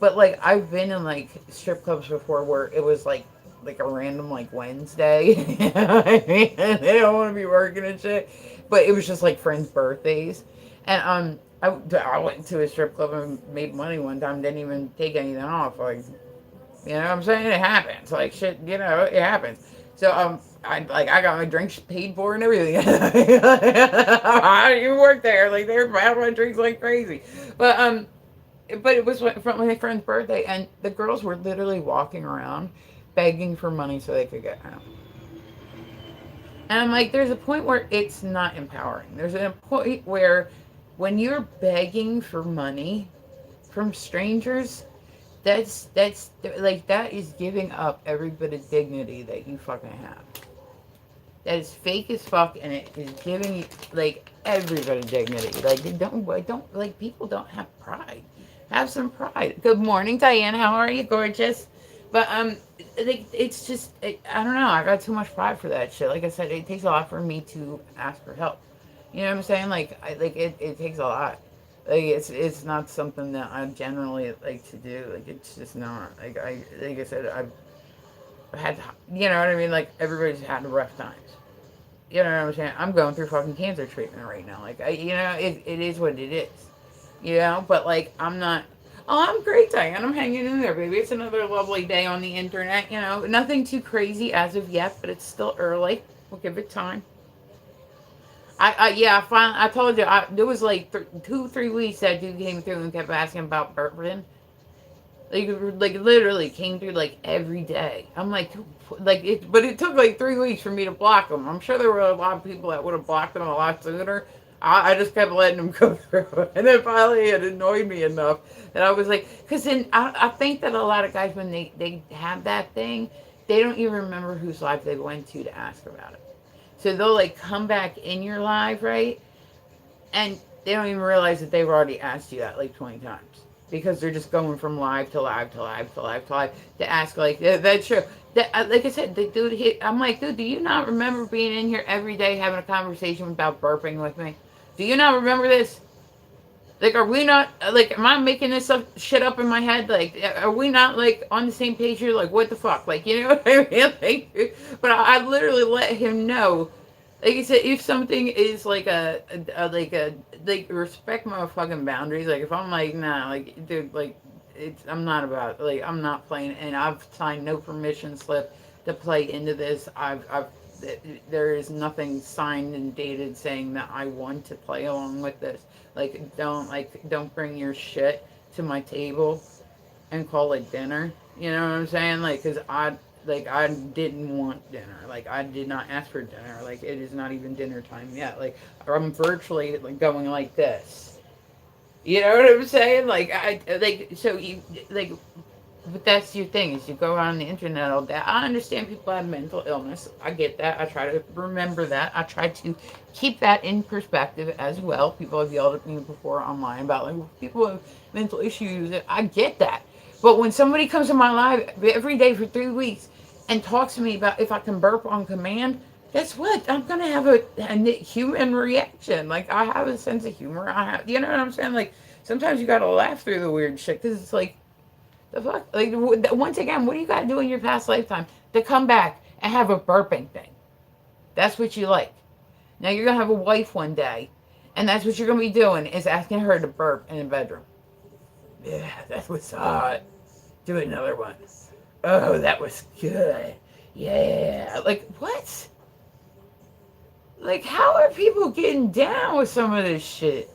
but like I've been in like strip clubs before where it was like a random like Wednesday. You know what I mean? And they don't want to be working and shit. But it was just like friends' birthdays. And I went to a strip club and made money one time, didn't even take anything off. Like, you know what I'm saying? It happens. Like shit, you know, it happens. So I got my drinks paid for and everything. I didn't even work there. Like they were buying my drinks like crazy. But but it was from my friend's birthday, and the girls were literally walking around begging for money so they could get home. And I'm like, there's a point where it's not empowering. There's a point where when you're begging for money from strangers, that's like that is giving up every bit of dignity that you fucking have. That is fake as fuck, and it is giving you like every bit of dignity. Like don't like people don't have pride. Have some pride. Good morning, Diane. How are you, gorgeous? But like it's just I don't know. I got too much pride for that shit. Like I said, it takes a lot for me to ask for help. You know what I'm saying? Like it takes a lot. Like it's not something that I generally like to do. Like it's just not. Like I said, I've had, you know what I mean? Like, everybody's had rough times. You know what I'm saying? I'm going through fucking cancer treatment right now. Like, it is what it is. You know? But, like, I'm not. Oh, I'm great, Diane. I'm hanging in there, baby. It's another lovely day on the internet. You know, nothing too crazy as of yet, but it's still early. We'll give it time. Yeah, I finally, I told you, there was like 2, 3 weeks that dude came through and kept asking about bourbon. Like literally came through like every day. I'm like it, but it took like 3 weeks for me to block them. I'm sure there were a lot of people that would have blocked them a lot sooner. I just kept letting them go through, and then finally it annoyed me enough that I was like, because then I think that a lot of guys when they have that thing, they don't even remember whose life they went to ask about it. So they'll like come back in your live, right? And they don't even realize that they've already asked you that like 20 times because they're just going from live to live to live to live to live to ask like that's true. That, like I said, the dude, I'm like, dude, do you not remember being in here every day having a conversation about burping with me? Do you not remember this? Like, are we not like? Am I making this shit up in my head? Like, are we not like on the same page here? Like, what the fuck? Like, you know what I mean? Like, but I literally let him know. Like you said, if something is like like respect my fucking boundaries. Like if I'm like nah, like dude, like I'm not about like I'm not playing, and I've signed no permission slip to play into this. I've there is nothing signed and dated saying that I want to play along with this. Don't bring your shit to my table and call it dinner. You know what I'm saying? Because I didn't want dinner. Like I did not ask for dinner. Like it is not even dinner time yet. Like I'm virtually like going like this. You know what I'm saying? Like I like so you like. But that's your thing is you go on the internet all day. I understand people have mental illness. I get that. I try to remember that. I try to keep that in perspective as well. People have yelled at me before online about like people have mental issues. I get that. But when somebody comes to my live every day for 3 weeks and talks to me about if I can burp on command, guess what? I'm gonna have a human reaction. Like I have a sense of humor. I have, you know what I'm saying? Like sometimes you gotta laugh through the weird shit because it's like the fuck? Like, once again, what do you got to do in your past lifetime to come back and have a burping thing? That's what you like. Now you're going to have a wife one day, and that's what you're going to be doing is asking her to burp in the bedroom. Yeah, that was hot. Do another one. Oh, that was good. Yeah. Like, what? Like, how are people getting down with some of this shit?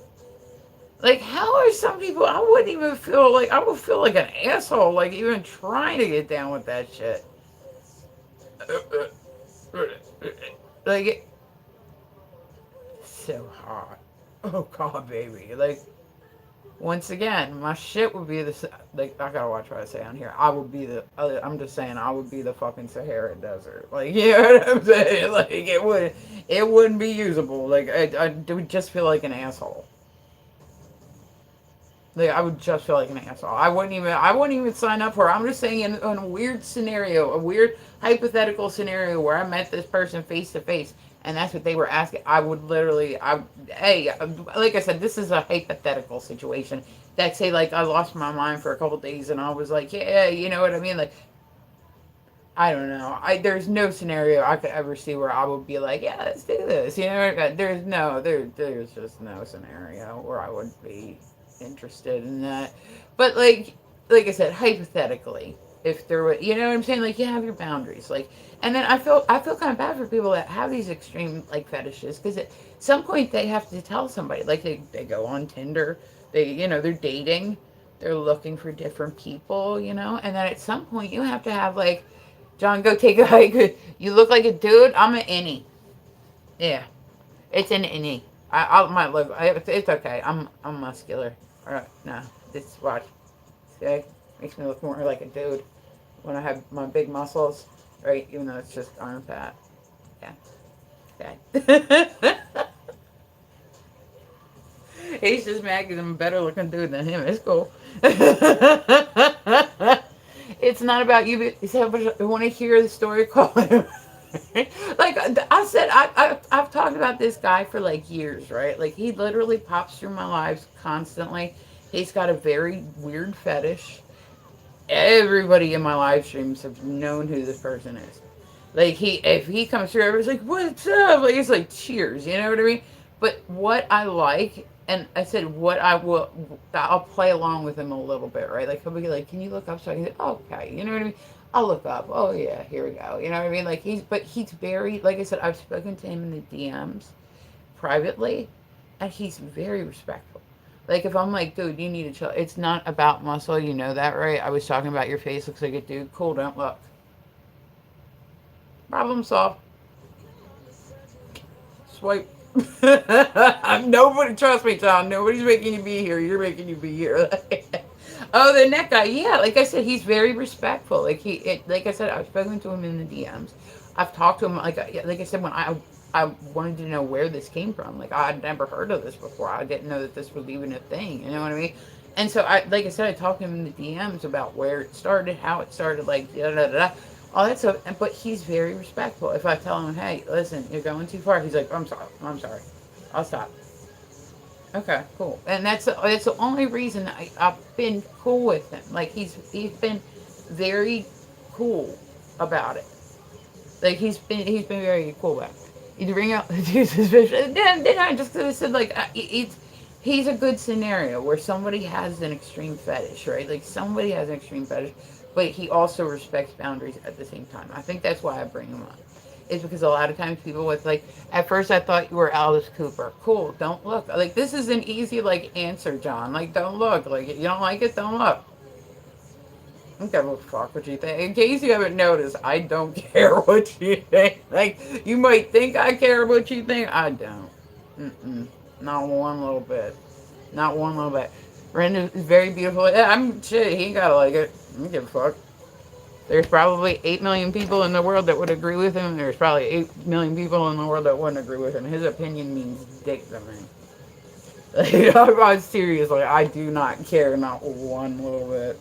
Like, how are some people? I wouldn't even feel like I would feel like an asshole, like even trying to get down with that shit. Like, it's so hot. Oh God, baby. Like, once again, my shit would be the like. I gotta watch what I say on here. I would be the. I'm just saying, I would be the fucking Sahara Desert. Like, you know what I'm saying? Like, it wouldn't be usable. Like, I would just feel like an asshole. Like I would just feel like an asshole. I wouldn't even sign up for it. I'm just saying in a weird scenario, a weird hypothetical scenario where I met this person face to face and that's what they were asking. I would literally, hey, like I said, this is a hypothetical situation. That say like I lost my mind for a couple days and I was like, yeah, you know what I mean? Like I don't know. There's no scenario I could ever see where I would be like, yeah, let's do this. You know, there's just no scenario where I would be interested in that. But like I said, hypothetically, if there were, you know what I'm saying? Like you have your boundaries, like, and then I feel kind of bad for people that have these extreme like fetishes because at some point they have to tell somebody, like they go on Tinder, they're dating, they're looking for different people, and then at some point you have to have like John, go take a hike. You look like a dude. I'm an innie. Yeah, it's an innie. I might look. It's okay. I'm muscular. All right, no, this watch. Okay, makes me look more like a dude when I have my big muscles. Right, even though it's just arm fat. Yeah. Okay. He's just mad because I'm a better looking dude than him. It's cool. It's not about you. But it's about, I want to hear the story. Call him. Like I said, I've talked about this guy for like years, right? Like he literally pops through my lives constantly. He's got a very weird fetish. Everybody in my live streams have known who this person is. Like if he comes through, everybody's like, "What's up?" Like it's like cheers, you know what I mean? But what I like, and I said what I'll play along with him a little bit, right? Like he'll be like, "Can you look up?" So I can say, oh, "Okay," you know what I mean? I'll look up. Oh yeah, here we go. You know what I mean? Like he's very, like I said, I've spoken to him in the DMs privately, and he's very respectful. Like if I'm like, dude, you need to chill. It's not about muscle, you know that, right? I was talking about your face looks like a dude. Cool, don't look. Problem solved. Swipe. Nobody, trust me, Tom. Nobody's making you be here. You're making you be here. Oh, the neck guy. Yeah, like I said, he's very respectful. Like I said, I've spoken to him in the DMs. I've talked to him. Like I said, when I wanted to know where this came from. Like I'd never heard of this before. I didn't know that this was even a thing. You know what I mean? And so like I said, I talked to him in the DMs about where it started, how it started, like da da da. All that stuff, but he's very respectful. If I tell him, "Hey, listen, you're going too far," he's like, I'm sorry, I'll stop." Okay, cool. And that's the only reason I've been cool with him. Like he's been very cool about it. Like he's been very cool about it. You bring out Jesus vision. Then I just said like he's a good scenario where somebody has an extreme fetish, right? Like somebody has an extreme fetish, but he also respects boundaries at the same time. I think that's why I bring him up. Is because a lot of times people with like at first I thought you were Alice Cooper. Cool, don't look. Like this is an easy like answer, John. Like don't look. Like you don't like it, don't look. I don't give a fuck what you think. In case you haven't noticed, I don't care what you think. Like you might think I care what you think. I don't. Mm-mm. Not one little bit. Not one little bit. Ren is very beautiful. Yeah, I'm shit. He ain't gotta like it. I don't give a fuck. There's probably 8 million people in the world that would agree with him. There's probably 8 million people in the world that wouldn't agree with him. His opinion means dick to me. Like, I'm serious. Like, I do not care, not one little bit.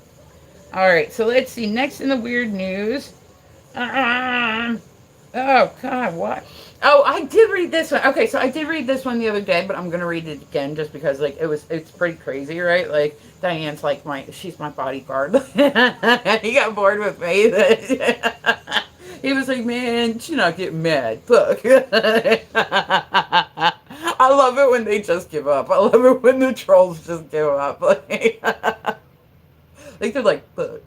All right, so let's see. Next in the weird news. Oh God, what? Oh, I did read this one. Okay, so I did read this one the other day, but I'm gonna read it again just because like it's pretty crazy, right? Like Diane's like she's my bodyguard. He got bored with me. He was like, man, she's not getting mad. Look. I love it when they just give up. I love it when the trolls just give up. Like they're like, look.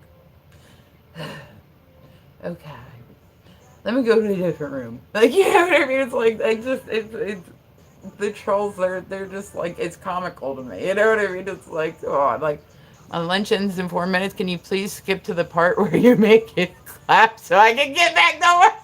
Okay. Let me go to a different room. Like, you know what I mean? It's like, it's the trolls, they're just like, it's comical to me. You know what I mean? It's like, oh, like, my lunch ends in 4 minutes. Can you please skip to the part where you make it clap so I can get back to work?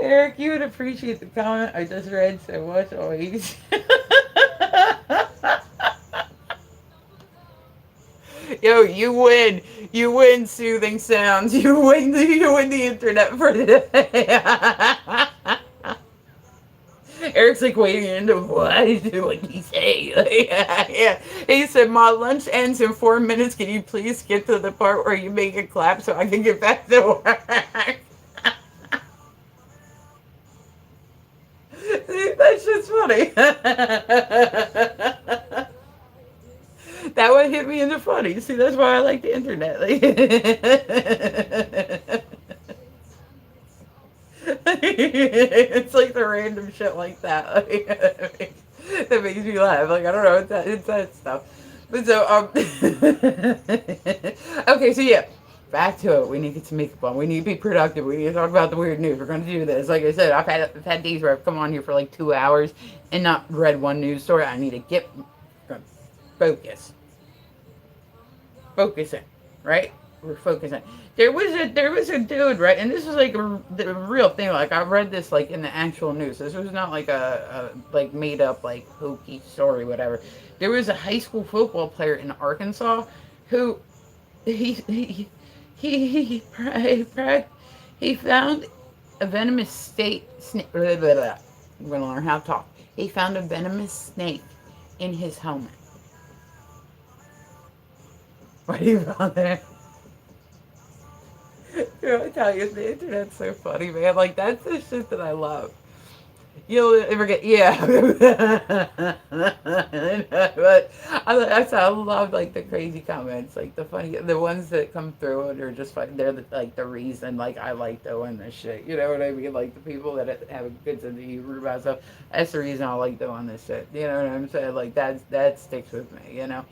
Eric, you would appreciate the comment I just read so much always. Yo, you win soothing sounds, you win the internet for the day. Eric's like waiting into what? What did he say? Like, yeah, yeah. He said, "My lunch ends in 4 minutes. Can you please skip to the part where you make a clap so I can get back to work?" See, that's just funny. That would hit me in the funny. See, that's why I like the internet. Like, it's like the random shit like that. Like, that makes me laugh. Like I don't know, it's that stuff. But so okay, so yeah, back to it. We need to get some makeup on. We need to be productive. We need to talk about the weird news. We're gonna do this. Like I said, I've had days where I've come on here for like 2 hours and not read one news story. I need to get focus, focusing, right? We're focusing. There was a dude, right, and this is like the real thing. Like I read this like in the actual news. This was not like a like made up like hokey story, whatever. There was a high school football player in Arkansas who he he he found a venomous snake. Blah, blah, blah. I'm gonna learn how to talk. He found a venomous snake in his helmet. What do you found there? I tell you, the internet's so funny, man. Like that's the shit that I love. You'll ever get yeah. But I love like the crazy comments, like the funny, the ones that come through and are just funny. They're like the reason, like I like doing this shit. You know what I mean? Like the people that have a good sense of humor about stuff. That's the reason I like doing this shit. You know what I'm saying? Like that sticks with me. You know.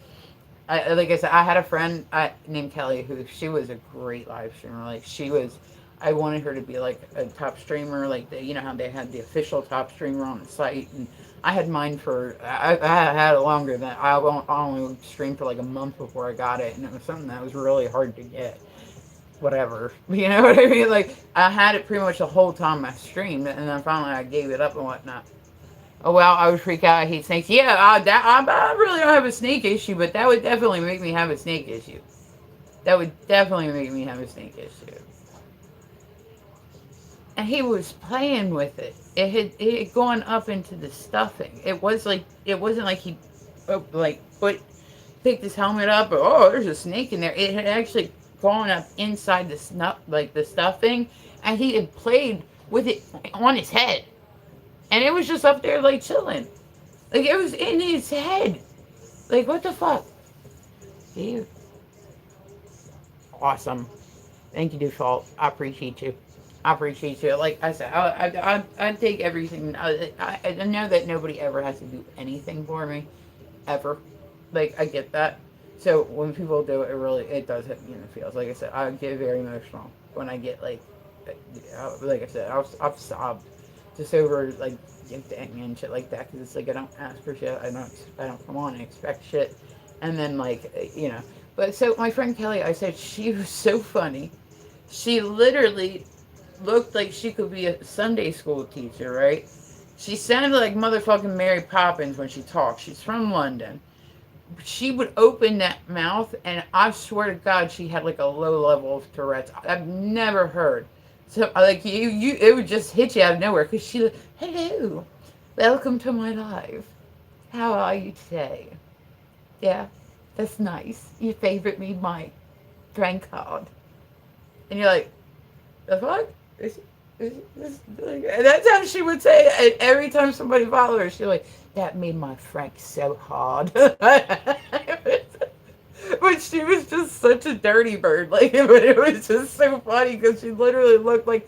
Like I said, I had a friend named Kelly who she was a great live streamer. Like she was, I wanted her to be like a top streamer. Like you know how they had the official top streamer on the site, and I had mine for I had it longer than I only streamed for like a month before I got it, and it was something that was really hard to get. Whatever, you know what I mean? Like I had it pretty much the whole time I streamed, and then finally I gave it up and whatnot. Oh well, I would freak out. I hate snakes. Yeah, I really don't have a snake issue, but that would definitely make me have a snake issue. That would definitely make me have a snake issue. And he was playing with it. It had gone up into the stuffing. It wasn't like he like picked his helmet up. Or, oh, there's a snake in there. It had actually gone up inside the the stuffing, and he had played with it on his head. And it was just up there, like, chilling. Like, it was in his head. Like, what the fuck? Dude. Awesome. Thank you, Default. I appreciate you. I appreciate you. Like I said, I take everything. I know that nobody ever has to do anything for me. Ever. Like, I get that. So, when people do it, it does hit me in the feels. Like I said, I get very emotional when I get, like I said, I've sobbed just over like gifting and shit like that because it's like I don't ask for shit. I don't come on and expect shit, and then like you know. But so my friend Kelly, I said she was so funny. She literally looked like she could be a Sunday school teacher, right? She sounded like motherfucking Mary Poppins when she talked. She's from London. She would open that mouth, and I swear to God, she had like a low level of Tourette's. I've never heard. So like it would just hit you out of nowhere because she, like, hello, welcome to my life. How are you today? Yeah, that's nice. Your favorite me, my prank card. And you're like, the fuck? And that's how she would say it. And every time somebody followed her, she's like, that made my Frank so hard. But she was just such a dirty bird. Like, but it was just so funny because she literally looked like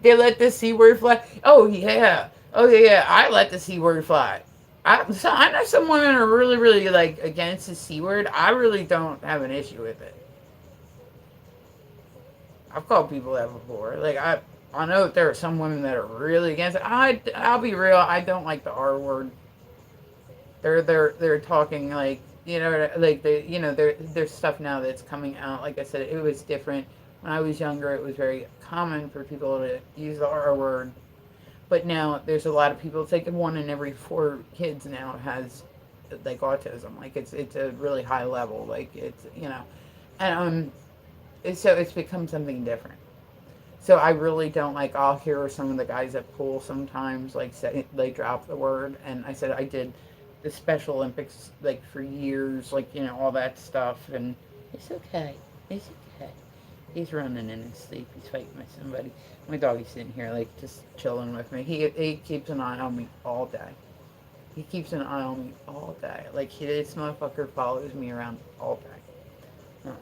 they let the C word fly. Oh, yeah. Oh, yeah. I let the C word fly. I know some women are really, really, like, against the C word. I really don't have an issue with it. I've called people that before. Like, I know that there are some women that are really against it. I'll be real. I don't like the R word. They're talking like, you know, like there's stuff now that's coming out. Like I said, it was different when I was younger. It was very common for people to use the R word, but now there's a lot of people. It's like 1 in every 4 kids now has like autism. Like it's a really high level. Like it's, you know, And so it's become something different. So I really don't like. I'll hear some of the guys at pool sometimes like say they drop the word, and I said I did the Special Olympics like for years, like all that stuff, and it's okay, it's okay. He's running in his sleep. He's fighting with somebody. My doggy's sitting here like just chilling with me. He keeps an eye on me all day. He keeps an eye on me all day. Like this motherfucker follows me around all day.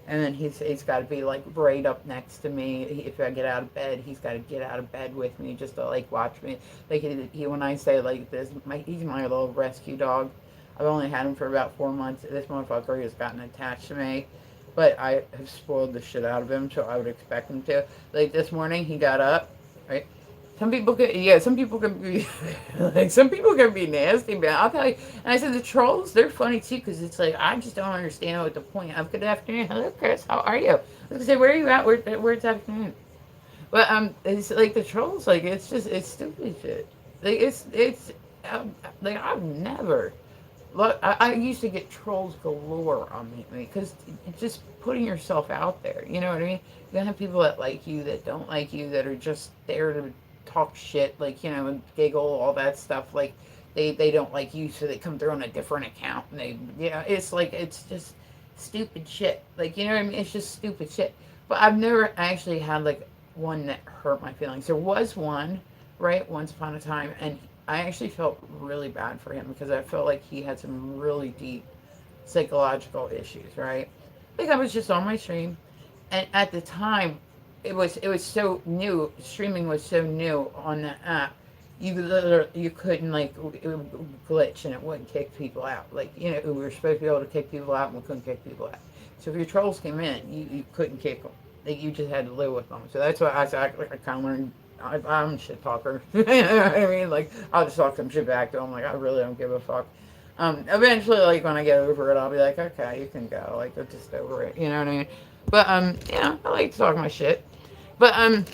And then he's got to be like right up next to me. If I get out of bed, he's got to get out of bed with me just to like watch me. Like when I say like this, he's my little rescue dog. I've only had him for about 4 months. This motherfucker has gotten attached to me, but I have spoiled the shit out of him, so I would expect him to. Like this morning, he got up, right? Some people can, yeah, some people can be, like, some people can be nasty, but I'll tell you. And I said, the trolls, they're funny too, because it's like, I just don't understand what the point of good afternoon. Hello, Chris, how are you? I was going to say, where are you at? Where's afternoon? But, it's like the trolls, like, it's just, it's stupid shit. Like, like, I've never, look, I used to get trolls galore on me, because just putting yourself out there, you know what I mean? You're gonna have people that like you, that don't like you, that are just there to talk shit, like and giggle, all that stuff. Like they don't like you, so they come through on a different account, and they it's like it's just stupid shit. Like you know what I mean? It's just stupid shit. But I've never actually had like one that hurt my feelings. There was one, right, once upon a time, and I actually felt really bad for him because I felt like he had some really deep psychological issues, right? Like I was just on my stream, and at the time, it was so new. Streaming was so new on the app. You couldn't like it would glitch and it wouldn't kick people out. Like we were supposed to be able to kick people out and we couldn't kick people out. So if your trolls came in, you couldn't kick them. Like you just had to live with them. So that's why I kind of learned. I'm a shit talker. You know what I mean? Like I'll just talk some shit back to them. Like I really don't give a fuck. Eventually, like when I get over it, I'll be like, okay, you can go. Like I'm just over it. You know what I mean? But yeah, I like to talk my shit. But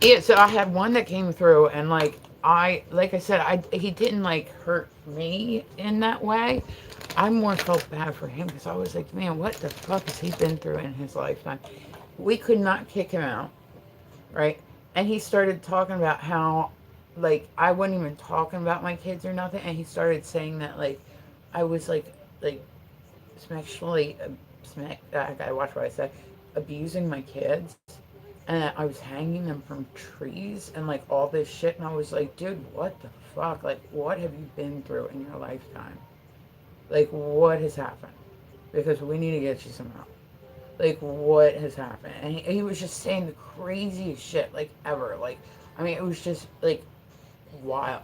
yeah. So I had one that came through, and like I said, he didn't like hurt me in that way. I more felt bad for him because I was like, man, what the fuck has he been through in his lifetime? We could not kick him out, right? And he started talking about how, like, I wasn't even talking about my kids or nothing, and he started saying that, like, I was like, sexually, I gotta watch what I say, abusing my kids, and that I was hanging them from trees, and like all this shit, and I was like, dude, what the fuck? Like, what have you been through in your lifetime? Like, what has happened? Because we need to get you some help. Like what has happened, and he was just saying the craziest shit like ever. Like I mean it was just like wild,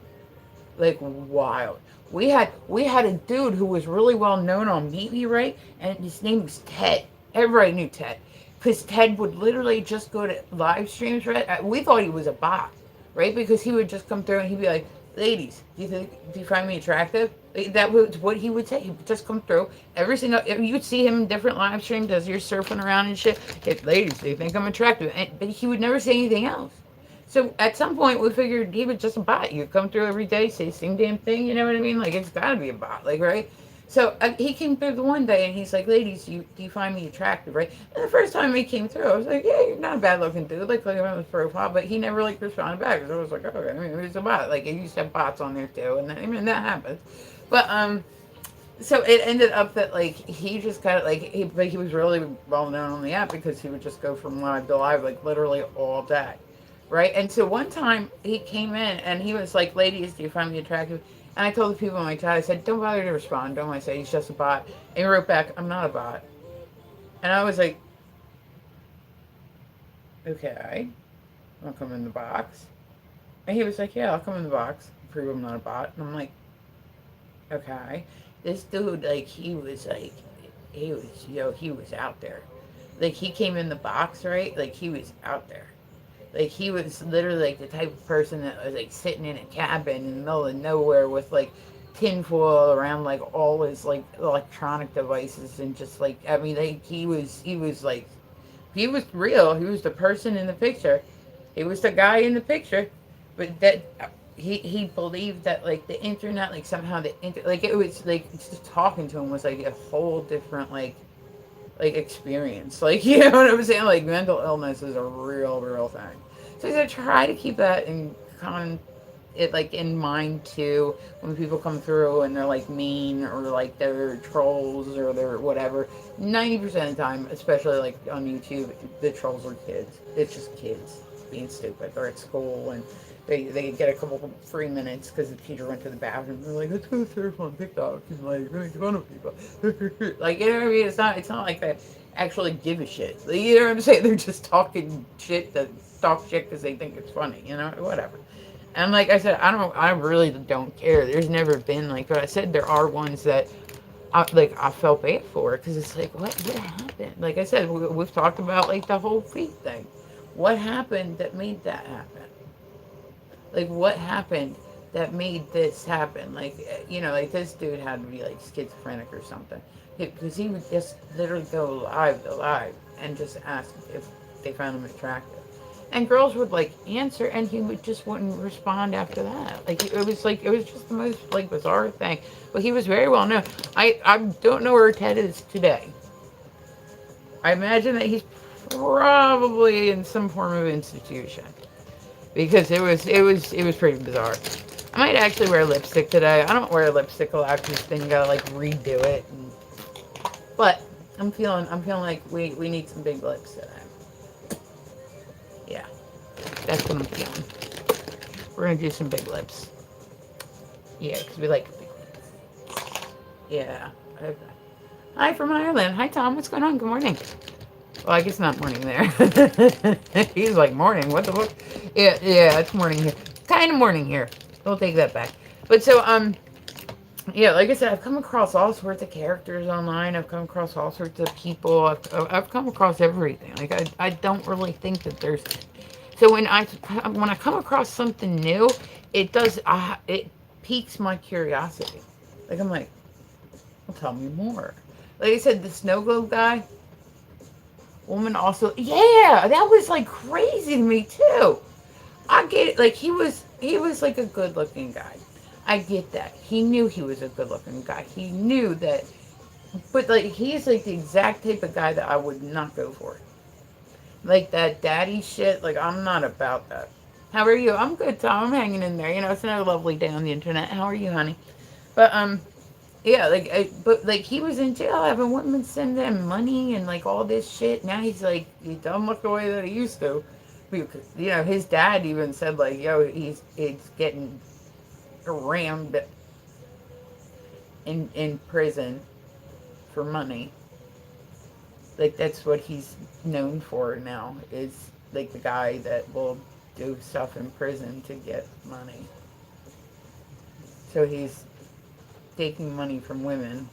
like wild. We had a dude who was really well known on Meet Me, right, and his name was Ted. Everybody knew Ted because Ted would literally just go to live streams, right. We thought he was a bot, right, because he would just come through and he'd be like, ladies, do you find me attractive? That was what he would say. He would just come through every single. You would see him in different live streams as you're surfing around and shit. Hey, ladies, do you think I'm attractive? But he would never say anything else. So at some point, we figured he was just a bot. You come through every day, say the same damn thing. You know what I mean? Like it's got to be a bot, like right. So he came through the one day and he's like, ladies, do you find me attractive, right? And the first time he came through, I was like, yeah, you're not a bad looking dude. Like, look at his profile, but he never like responded back. So I was like, okay, I mean, he's a bot. Like, he used to have bots on there too, and I mean that happens. But so it ended up that like he just kind of like he was really well known on the app because he would just go from live to live like literally all day, right? And so one time he came in and he was like, ladies, do you find me attractive? And I told the people in my chat, I said, don't bother to respond. Don't I say he's just a bot? And he wrote back, I'm not a bot. And I was like, okay, I'll come in the box. And he was like, yeah, I'll come in the box, prove I'm not a bot. And I'm like, okay. This dude, like, he was out there. Like, he came in the box, right? Like, he was out there. Like, he was literally, like, the type of person that was, like, sitting in a cabin in the middle of nowhere with, like, tinfoil around, like, all his, like, electronic devices and just, like, I mean, like, like, he was real. He was the person in the picture. He was the guy in the picture. But that he believed that like the internet, like somehow like it was like just talking to him was like a whole different like experience. Like, you know what I'm saying? Like mental illness is a real thing. So I try to keep that in it like in mind too when people come through and they're like mean or like they're trolls or they're whatever. 90% of the time, especially like on YouTube, the trolls are kids. It's just kids being stupid. They're at school and they get a couple free minutes because the teacher went to the bathroom. They're like, let's go surf on TikTok and like make fun of people. Like, you know what I mean? It's not like they actually give a shit. Like, you know what I'm saying? They're just talking shit to talk shit because they think it's funny. You know, whatever. And like I said, I really don't care. There's never been like, but I said there are ones that I felt bad for because it's like, what happened? Like I said, we've talked about like the whole feet thing. What happened that made that happen? Like what happened that made this happen? Like like this dude had to be like schizophrenic or something because he would just literally go live to live and just ask if they found him attractive. And girls would like answer, and he would just wouldn't respond after that. Like it was just the most like bizarre thing. But he was very well known. I don't know where Ted is today. I imagine that he's probably in some form of institution because it was pretty bizarre. I might actually wear lipstick today. I don't wear lipstick a lot because then you gotta like redo it. But I'm feeling like we need some big lips today. Yeah, that's what I'm feeling. We're gonna do some big lips. Yeah, because we like big lips. Yeah. Okay. Hi from Ireland. Hi Tom. What's going on? Good morning. Well, I guess not morning there. He's like morning. What the fuck? Yeah, it's morning here. Kind of morning here. We'll take that back. But so yeah, like I said, I've come across all sorts of characters online. I've come across all sorts of people. I've come across everything. Like I don't really think that there's. So when I come across something new, it piques my curiosity. Like I'm like, well, tell me more. Like I said, the snow globe guy, woman also, yeah, that was like crazy to me too. I get it. Like he was like a good looking guy. I get that. He knew he was a good looking guy. He knew that, but like he's like the exact type of guy that I would not go for. Like that daddy shit. Like I'm not about that. How are you? I'm good, Tom. I'm hanging in there. It's another lovely day on the internet. How are you, honey? But yeah, but like he was in jail having women send him money and like all this shit. Now he's like he don't look the way that he used to. Because, his dad even said like, yo, he's getting rammed in prison for money. Like that's what he's known for now is like the guy that will do stuff in prison to get money. So he's taking money from women.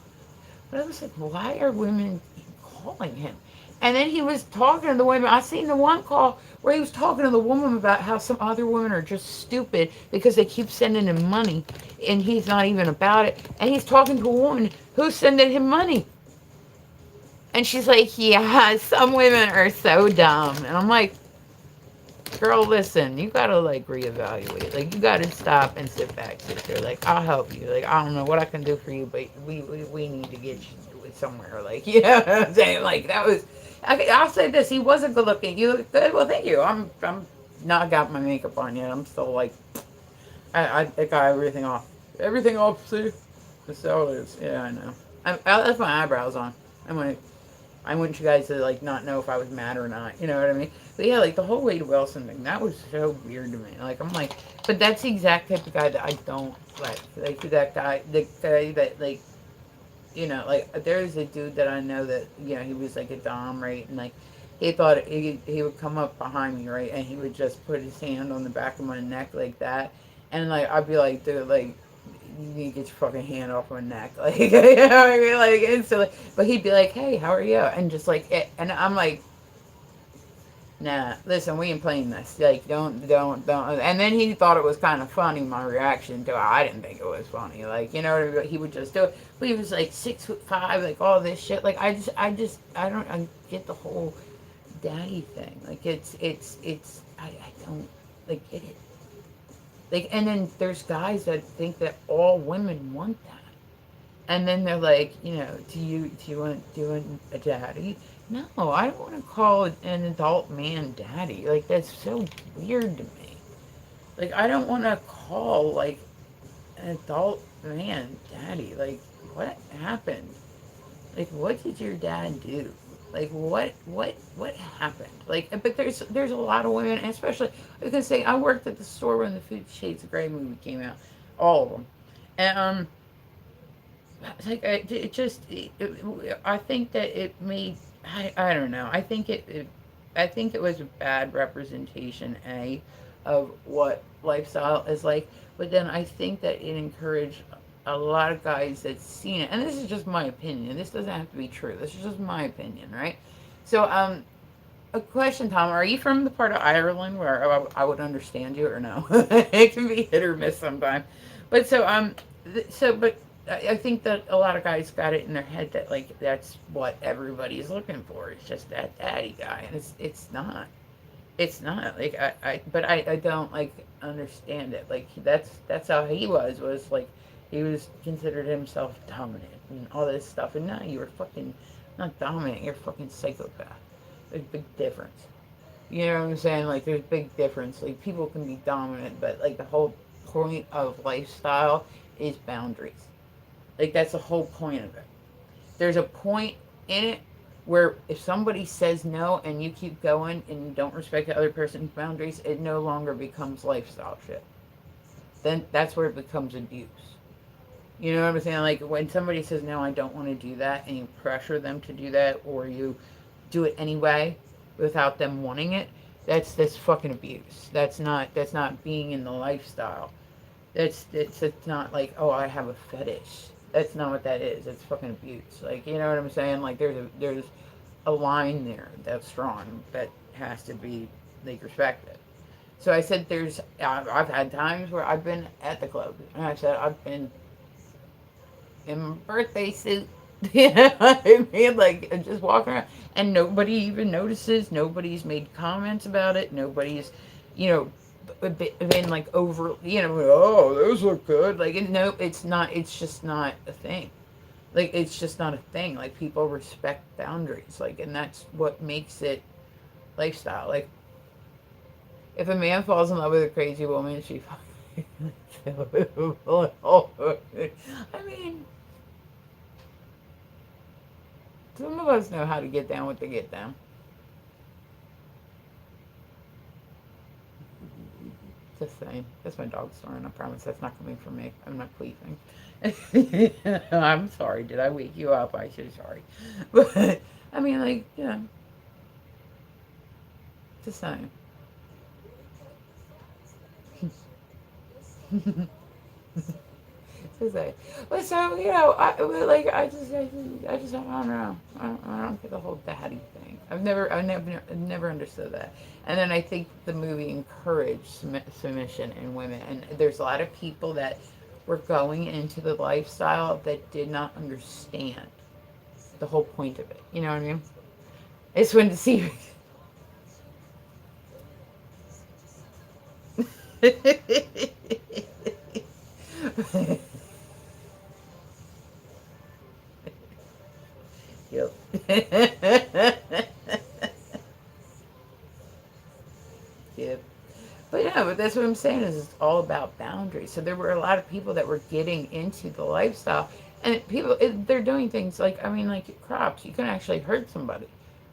But I was like, why are women calling him? And then he was talking to the women. I seen the one call where he was talking to the woman about how some other women are just stupid because they keep sending him money and he's not even about it. And he's talking to a woman who's sending him money. And she's like, yeah, some women are so dumb. And I'm like, girl, listen, you gotta like reevaluate. Like you gotta stop and sit back, sister. Like I'll help you. Like I don't know what I can do for you, but we need to get you somewhere. Like you know what I'm saying? Like that was. I'll say this: he wasn't good looking. You look good. Well, thank you. I'm not got my makeup on yet. I'm still like I got everything off. Everything off. See, that's how it is. Yeah, I know. I left my eyebrows on. I want you guys to like not know if I was mad or not. You know what I mean? But yeah, like the whole Wade Wilson thing, that was so weird to me. Like I'm like, but that's the exact type of guy that I don't like. Like that guy, the guy that like, like there's a dude that I know that he was like a dom, right? And like he thought he would come up behind me, right? And he would just put his hand on the back of my neck like that, and like I'd be like, dude, like you need to get your fucking hand off my neck. Like, you know what I mean? Like, instantly. But he'd be like, hey, how are you? And just like, and I'm like, nah, listen, we ain't playing this. Like, don't. And then he thought it was kind of funny, my reaction to it. I didn't think it was funny. Like, you know what I mean? He would just do it. But he was like 6'5", like all this shit. Like, I get the whole daddy thing. Like, I don't, like, get it. Like, and then there's guys that think that all women want that. And then they're like, do you want a daddy? No, I don't want to call an adult man daddy. Like that's so weird to me. Like I don't want to call like an adult man daddy. Like what happened? Like what did your dad do? Like what happened? Like but there's a lot of women, and especially I was gonna say I worked at the store when the Fifty Shades of Grey movie came out, all of them, and like it just I think that it made I don't know I think it was a bad representation of what lifestyle is like, but then I think that it encouraged a lot of guys that seen it, and this is just my opinion, this doesn't have to be true, this is just my opinion, right? So a question, Tom, are you from the part of Ireland where I would understand you or no? It can be hit or miss sometimes, but but I think that a lot of guys got it in their head that like that's what everybody's looking for. It's just that daddy guy, and it's not. It's not like I don't like understand it. Like that's how he was like he was considered himself dominant and all this stuff. And now you were fucking not dominant. You're a fucking psychopath. There's a big difference. You know what I'm saying? Like there's a big difference. Like people can be dominant, but like the whole point of lifestyle is boundaries. Like that's the whole point of it. There's a point in it where if somebody says no and you keep going and you don't respect the other person's boundaries, it no longer becomes lifestyle shit. Then that's where it becomes abuse. You know what I'm saying? Like when somebody says no, I don't want to do that, and you pressure them to do that, or you do it anyway without them wanting it. That's fucking abuse. That's not being in the lifestyle. It's not like, oh, I have a fetish. That's not what that is. It's fucking abuse. Like you know what I'm saying? Like there's a line there that's drawn that has to be like respected. So I said I've had times where I've been at the club and I said I've been in my birthday suit. You know what I mean? Like just walking around and nobody even notices. Nobody's made comments about it. Nobody's, you know, been like over. You know, oh, those look good. Like no, it's not. It's just not a thing. Like it's just not a thing. Like people respect boundaries. Like and that's what makes it lifestyle. Like if a man falls in love with a crazy woman, she. I mean, some of us know how to get down with the get down. Just saying. That's my dog snoring. I promise that's not coming from me. I'm not queasing. I'm sorry. Did I wake you up? I should sorry. But I mean, like, just saying. Just saying. But so I just don't know. I don't get the whole daddy thing. I've never understood that. And then I think the movie encouraged submission in women. And there's a lot of people that were going into the lifestyle that did not understand the whole point of it. You know what I mean? It's when to see. Yep. Yep. But yeah, but that's what I'm saying is it's all about boundaries. So there were a lot of people that were getting into the lifestyle, and they're doing things like I mean, like crops. You can actually hurt somebody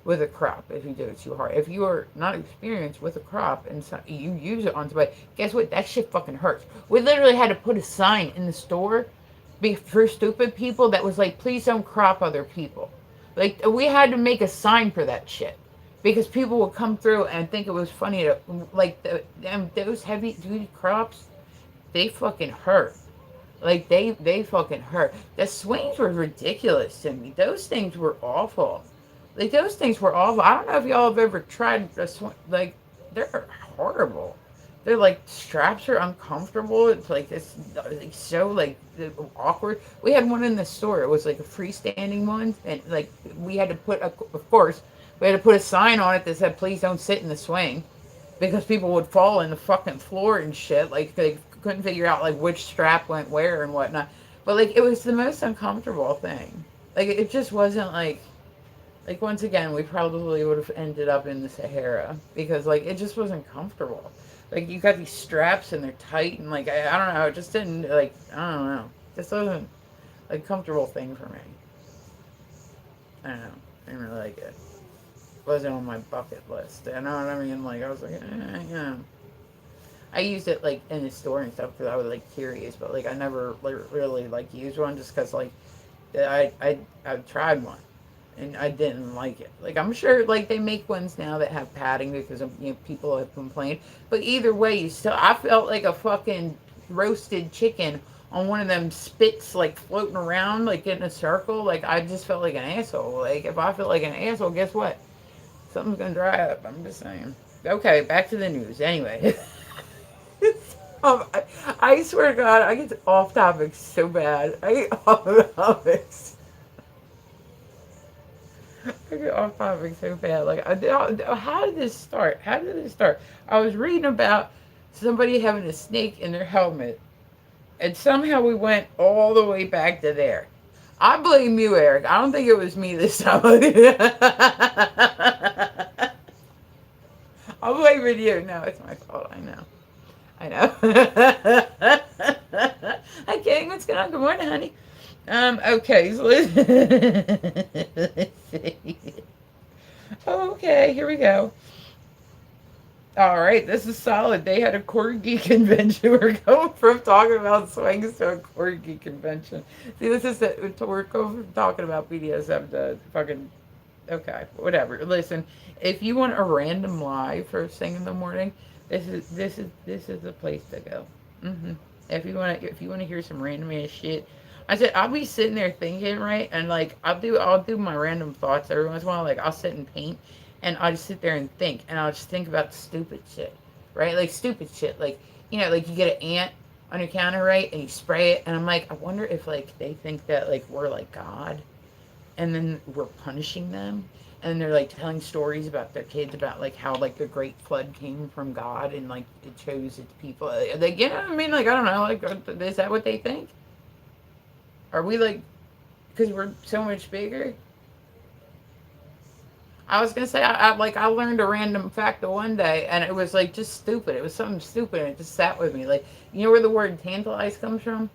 with a crop if you do it too hard. If you are not experienced with a crop and you use it on somebody, guess what? That shit fucking hurts. We literally had to put a sign in the store for stupid people that was like, please don't crop other people. Like we had to make a sign for that shit because people would come through and think it was funny to like those heavy duty crops. They fucking hurt. Like they fucking hurt. The swings were ridiculous to me. Those things were awful. Like those things were awful. I don't know if y'all have ever tried a swing. Like they're horrible. They're like straps are uncomfortable. It's like this, like so like awkward. We had one in the store. It was like a freestanding one, and like we had to of course, we had to put a sign on it that said, "Please don't sit in the swing," because people would fall in the fucking floor and shit. Like they couldn't figure out like which strap went where and whatnot. But like it was the most uncomfortable thing. Like it just wasn't like once again we probably would have ended up in the Sahara because like it just wasn't comfortable. Like you got these straps and they're tight and like I don't know, it just didn't like I don't know. This wasn't a comfortable thing for me. I don't know. I didn't really like it. Wasn't on my bucket list. You know what I mean? Like I was like, yeah. I used it like in the store and stuff because I was like curious, but like I never like, really like used one just because like I tried one and I didn't like it. Like I'm sure like they make ones now that have padding because people have complained, but either way, you still I felt like a fucking roasted chicken on one of them spits like floating around like in a circle. Like I just felt like an asshole. Like if I feel like an asshole, guess what? Something's gonna dry up. I'm just saying. Okay, back to the news. Anyway. I swear to God, I get off topic so bad. I get off topics. I get off topic so bad. Like, how did this start? How did this start? I was reading about somebody having a snake in their helmet, and somehow we went all the way back to there. I blame you, Eric. I don't think it was me this time. I'll blame it you. No, it's my fault. I know. I know. Hi, King. What's going on? Good morning, honey. Okay, so let's see. Okay, here we go. All right, this is solid. They had a corgi convention. We're going from talking about swings to a corgi convention. See, this is it. We're going from talking about BDSM to fucking. Okay, whatever. Listen, if you want a random lie first thing in the morning, this is the place to go. hmm If you want to hear some random ass shit, I said I'll be sitting there thinking right, and like I'll do my random thoughts every once in a while. Like I'll sit and paint, and I'll just sit there and think, and I'll just think about stupid shit, right? Like stupid shit, like like you get an ant on your counter, right, and you spray it, and I'm like, I wonder if like they think that like we're like God and then we're punishing them and they're like telling stories about their kids about like how like the great flood came from God and like it chose its people like what I mean, like I don't know, like is that what they think? Are we like because we're so much bigger? I was gonna say I learned a random fact the one day and it was like just stupid. It was something stupid and it just sat with me. Like where the word tantalize comes from?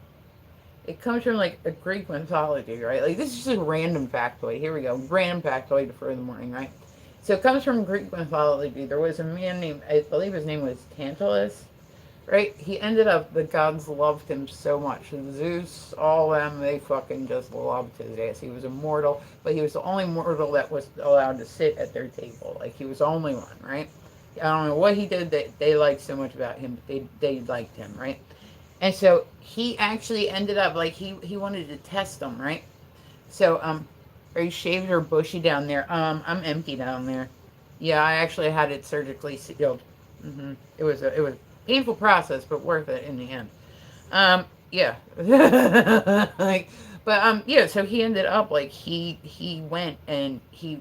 It comes from like a Greek mythology, right? Like this is just a random factoid. Here we go, random factoid for the morning, right? So it comes from Greek mythology. There was a man named, I believe his name was Tantalus, right? He ended up, the gods loved him so much. Zeus, all them, they fucking just loved his ass. He was immortal, but he was the only mortal that was allowed to sit at their table. Like he was the only one, right? I don't know what he did that they liked so much about him, but they liked him, right? And so he actually ended up like he wanted to test them, right? So are you shaved or bushy down there? I'm empty down there. Yeah, I actually had it surgically sealed. It was a painful process, but worth it in the end. Yeah. Like, but yeah. So he ended up like he went and he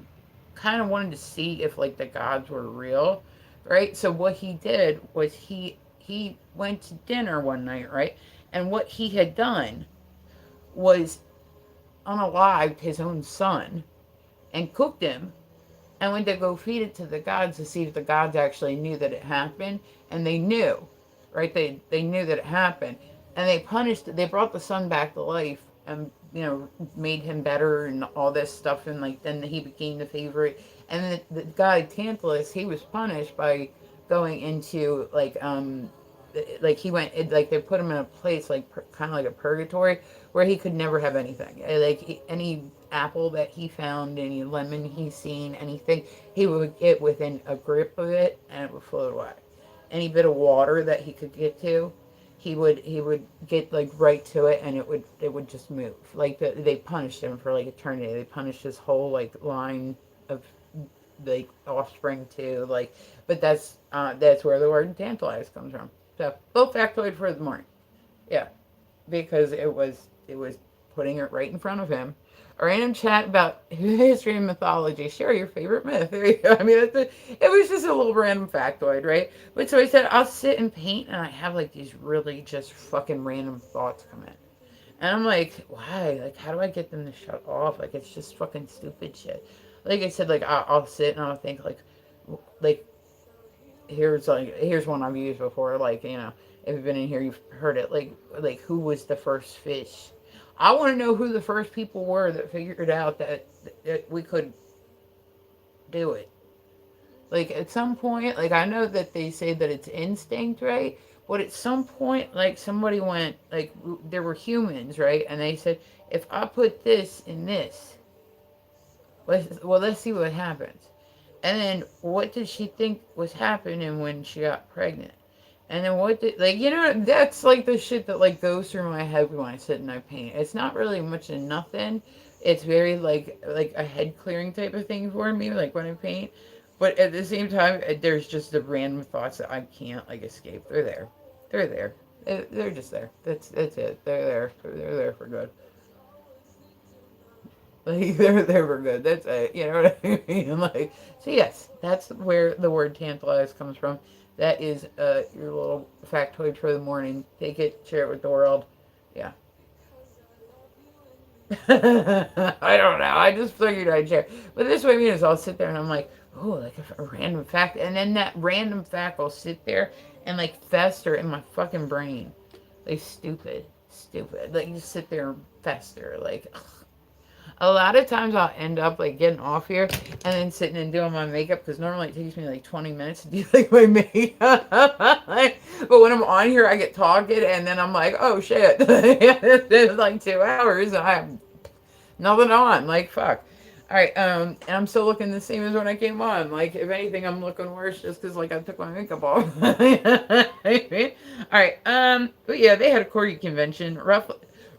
kind of wanted to see if like the gods were real, right? So what he did was he went to dinner one night, right? And what he had done was unalived his own son and cooked him and went to go feed it to the gods to see if the gods actually knew that it happened. And they knew, right? They knew that it happened. And they brought the son back to life and, made him better and all this stuff. And like, then he became the favorite. And the guy Tantalus, he was punished by going into like he went like they put him in a place like kind of like a purgatory where he could never have anything like any apple that he found, any lemon he seen, anything he would get within a grip of it and it would float away. Any bit of water that he could get to, he would get like right to it and it would just move. Like they punished him for like eternity. They punished his whole like line of like offspring too. Like, but that's where the word tantalize comes from. So, little factoid for the morning. Yeah, because it was putting it right in front of him. A random chat about history and mythology. Share your favorite myth. There you go. I mean, it was just a little random factoid, right? But so I said, I'll sit and paint, and I have like these really just fucking random thoughts come in. And I'm like, why? Like, how do I get them to shut off? Like, it's just fucking stupid shit. Like I said, like, I'll sit and I'll think, like, here's one I've used before. Like, if you've been in here, you've heard it. Like who was the first fish? I want to know who the first people were that figured out that we could do it. Like at some point, like I know that they say that it's instinct, right? But at some point, like somebody went, like there were humans, right? And they said, if I put this in this, let's see what happens. And then what did she think was happening when she got pregnant? And then what did, like, that's like the shit that like goes through my head when I sit and I paint. It's not really much of nothing. It's very like a head clearing type of thing for me, like when I paint. But at the same time, there's just the random thoughts that I can't like escape. They're there. They're there. They're just there. That's it. They're there. They're there for good. Like they're for good. That's it. You know what I mean? Like, so yes, that's where the word tantalize comes from. That is your little factoid for the morning. Take it, share it with the world. Yeah. I don't know. I just figured I'd share. But this way, I mean, is I'll sit there and I'm like, oh, like a random fact, and then that random fact will sit there and like fester in my fucking brain, like stupid, stupid. Like you just sit there and fester, like. Ugh. A lot of times I'll end up like getting off here and then sitting and doing my makeup because normally it takes me like 20 minutes to do like my makeup. But when I'm on here, I get talking and then I'm like, oh shit, it's like 2 hours and I have nothing on. Like fuck. All right, and I'm still looking the same as when I came on. Like, if anything, I'm looking worse just because, like, I took my makeup off. All right, but yeah, they had a corgi convention.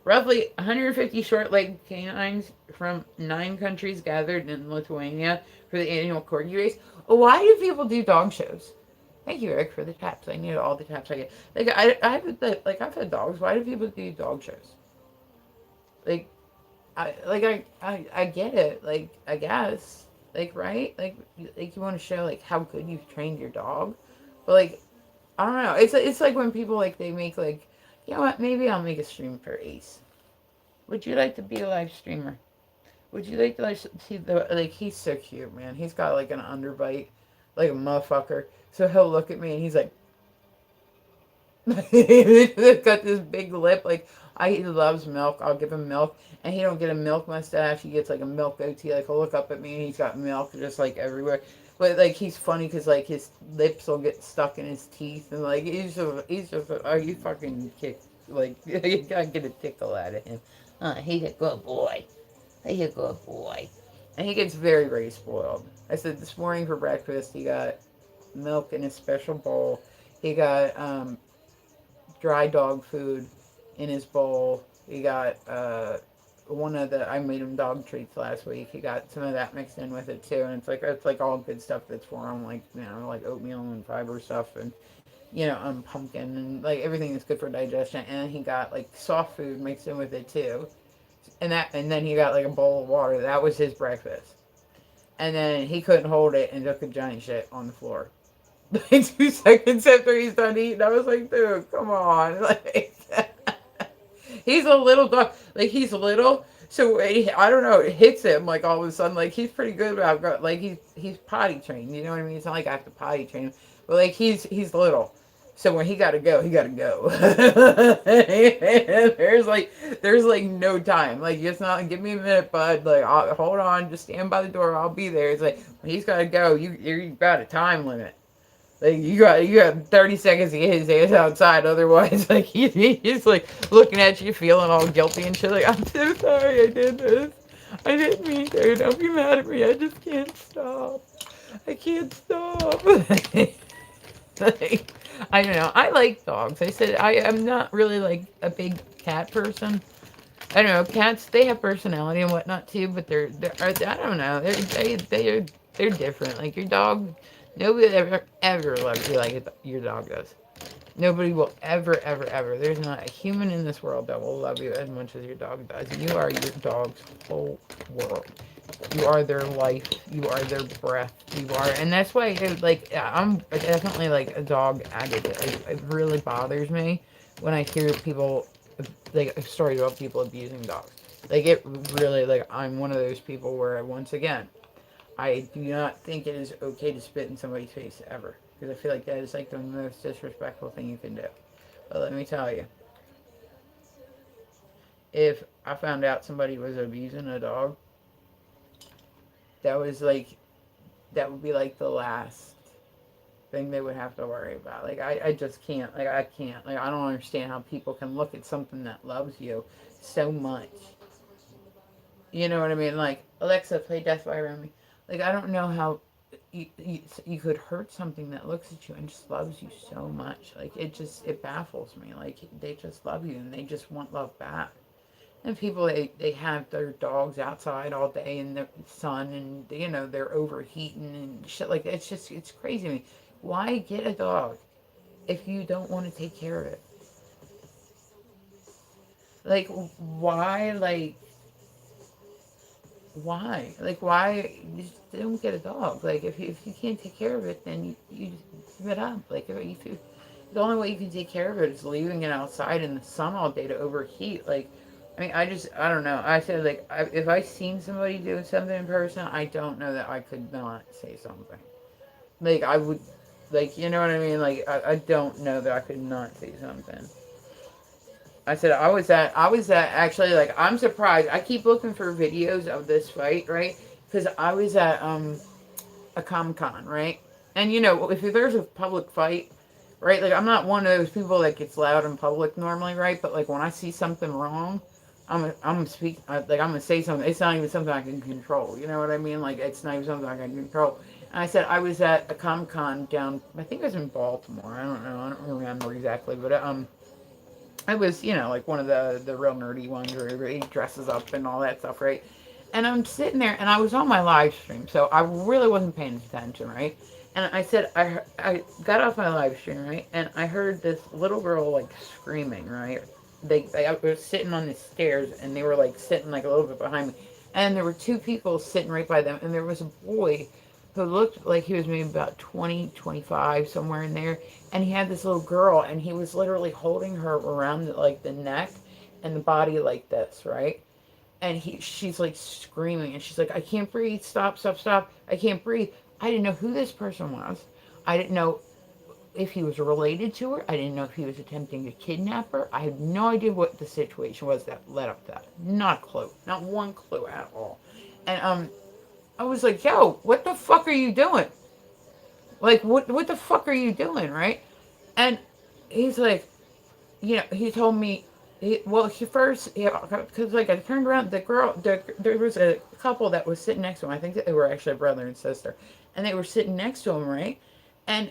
Roughly 150 short-legged canines from 9 countries gathered in Lithuania for the annual corgi race. Why do people do dog shows? Thank you, Eric, for the taps. I need all the taps I get. Like, I've had dogs. Why do people do dog shows? Like, I get it. Like, I guess. Like, right? Like you want to show, like, how good you've trained your dog. But, like, I don't know. It's like when people, like, they make, like, you know what? Maybe I'll make a stream for Ace. Would you like to be a live streamer? Would you like to like see the like? He's so cute, man. He's got like an underbite, like a motherfucker. So he'll look at me and he's like, he's got this big lip. Like he loves milk. I'll give him milk, and he don't get a milk mustache. He gets like a milk goatee. Like he'll look up at me and he's got milk just like everywhere. But like he's funny because like his lips will get stuck in his teeth and like he's just oh you fucking kick like you gotta get a tickle out of him. He's a good boy. He's a good boy. And he gets very, very spoiled. I said this morning for breakfast, he got milk in a special bowl. He got dry dog food in his bowl. He got I made him dog treats last week. He got some of that mixed in with it too. And it's like all good stuff that's for him, like, like oatmeal and fiber stuff and, pumpkin and like everything that's good for digestion. And he got like soft food mixed in with it too. And then he got like a bowl of water. That was his breakfast. And then he couldn't hold it and took a giant shit on the floor. Like 2 seconds after he's done eating, I was like, dude, come on. Like, he's a little dog. Like, he's little. So, I don't know, it hits him, like, all of a sudden. Like, he's pretty good about, like, he's potty trained. You know what I mean? It's not like I have to potty train him. But, like, he's little. So when he gotta go, he gotta go. there's like no time. Like it's not like, give me a minute, bud. Like hold on, just stand by the door. I'll be there. It's like when he's gotta go. You got a time limit. Like you got 30 seconds to get his ass outside. Otherwise, like he's like looking at you, feeling all guilty and shit. Like I'm so sorry I did this. I didn't mean to. Don't be mad at me. I just can't stop. I can't stop. Like, I don't know. I like dogs. I said I am not really like a big cat person. I don't know. Cats, they have personality and whatnot too, but they're I don't know. They're different. Like your dog, nobody ever loves you like your dog does. Nobody will ever. There's not a human in this world that will love you as much as your dog does. You are your dog's whole world. You are their life. You are their breath. You are, and that's why, I'm definitely like a dog addict. It really bothers me when I hear people like stories about people abusing dogs. Like it really, like I'm one of those people where once again, I do not think it is okay to spit in somebody's face ever, because I feel like that is like the most disrespectful thing you can do. But let me tell you, if I found out somebody was abusing a dog, that was like that would be like the last thing they would have to worry about. Like I just can't. Like I can't. Like I don't understand how people can look at something that loves you so much. You know what I mean? Like Alexa, play Death by Remy. Like I don't know how you could hurt something that looks at you and just loves you so much. Like it baffles me. Like they just love you and they just want love back. And people they have their dogs outside all day in the sun and they're overheating and shit like that. It's crazy to me. Why get a dog if you don't want to take care of it? Like why why you just don't get a dog? Like if you can't take care of it, then you just give it up. Like if you, the only way you can take care of it is leaving it outside in the sun all day to overheat. Like I mean, I don't know. I said like if I seen somebody doing something in person, I don't know that I could not say something. Like I would, like you know what I mean. Like I don't know that I could not say something. I said I was at actually, like, I'm surprised. I keep looking for videos of this fight, right? Because I was at a Comic Con, right? And if there's a public fight, right? Like I'm not one of those people that gets loud in public normally, right? But like when I see something wrong, I'm gonna speak, like I'm gonna say something. It's not even something I can control. You know what I mean? Like it's not even something I can control. And I said I was at a Comic Con down. I think it was in Baltimore. I don't know. I don't remember exactly, but I was, like one of the real nerdy ones where everybody dresses up and all that stuff, right? And I'm sitting there, and I was on my live stream, so I really wasn't paying attention, right? And I said, I got off my live stream, right? And I heard this little girl, like, screaming, right? I was sitting on the stairs, and they were, like, sitting, like, a little bit behind me. And there were two people sitting right by them, and there was a boy who looked like he was maybe about 20, 25, somewhere in there. And he had this little girl, and he was literally holding her around, like, the neck and the body like this, right? And she's like screaming, and she's like, I can't breathe, stop, stop, stop, I can't breathe. I didn't know who this person was. I didn't know if he was related to her. I didn't know if he was attempting to kidnap her. I had no idea what the situation was that led up to that. Not a clue. Not one clue at all. And I was like, yo, what the fuck are you doing? Like, what the fuck are you doing, right? And he's like, he told me, he first, because like I turned around, there was a couple that was sitting next to him. I think that they were actually a brother and sister, and they were sitting next to him, right? And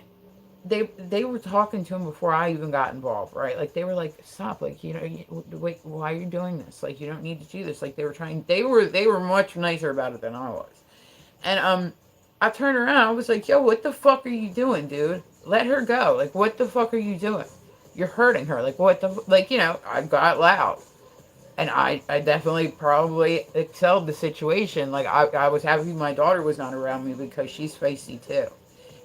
they were talking to him before I even got involved, right? Like they were like, stop, like wait, why are you doing this? Like you don't need to do this. Like they were much nicer about it than I was, and I turned around, I was like, yo, what the fuck are you doing, dude? Let her go. Like what the fuck are you doing? You're hurting her. Like what the like I got loud. And I definitely probably excelled the situation. Like I was happy my daughter was not around me because she's feisty too.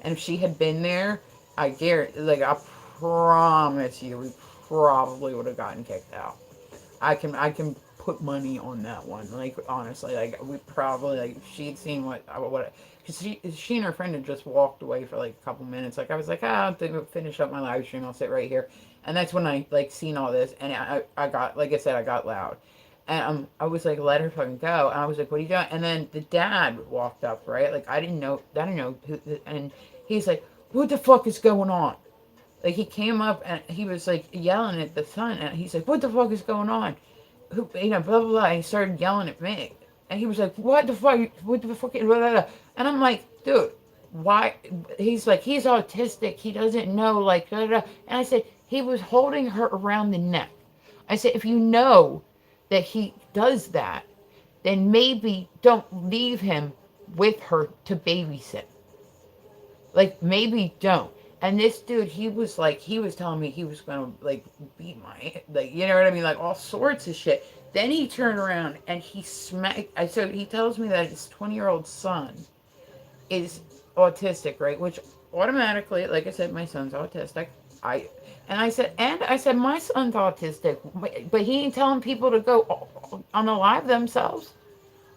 And if she had been there, I guarantee, like I promise you, we probably would have gotten kicked out. I can put money on that one. Like honestly, like we probably, like if she'd seen what cause she and her friend had just walked away for like a couple minutes. Like I was like, I'll finish up my live stream. I'll sit right here. And that's when I like seen all this, and I got, like I said, I got loud, and I was like, let her fucking go. And I was like, what are you doing? And then the dad walked up, right? Like I didn't know who, and he's like, what the fuck is going on? Like he came up and he was like yelling at the son, and he's like, "What the fuck is going on? Who, blah blah blah." And he started yelling at me, and he was like, "What the fuck? What the fuck?" Blah, blah, blah. And I'm like, "Dude, why?" He's like, "He's autistic. He doesn't know." Like, blah, blah. And I said, "He was holding her around the neck." I said, "If you know that he does that, then maybe don't leave him with her to babysit." Like, maybe don't. And this dude, he was telling me he was gonna, like, beat my, like, you know what I mean? Like, all sorts of shit. Then he turned around and he smacked, so he tells me that his 20-year-old son is autistic, right? Which automatically, like I said, my son's autistic. I said, my son's autistic, but he ain't telling people to go unalive themselves.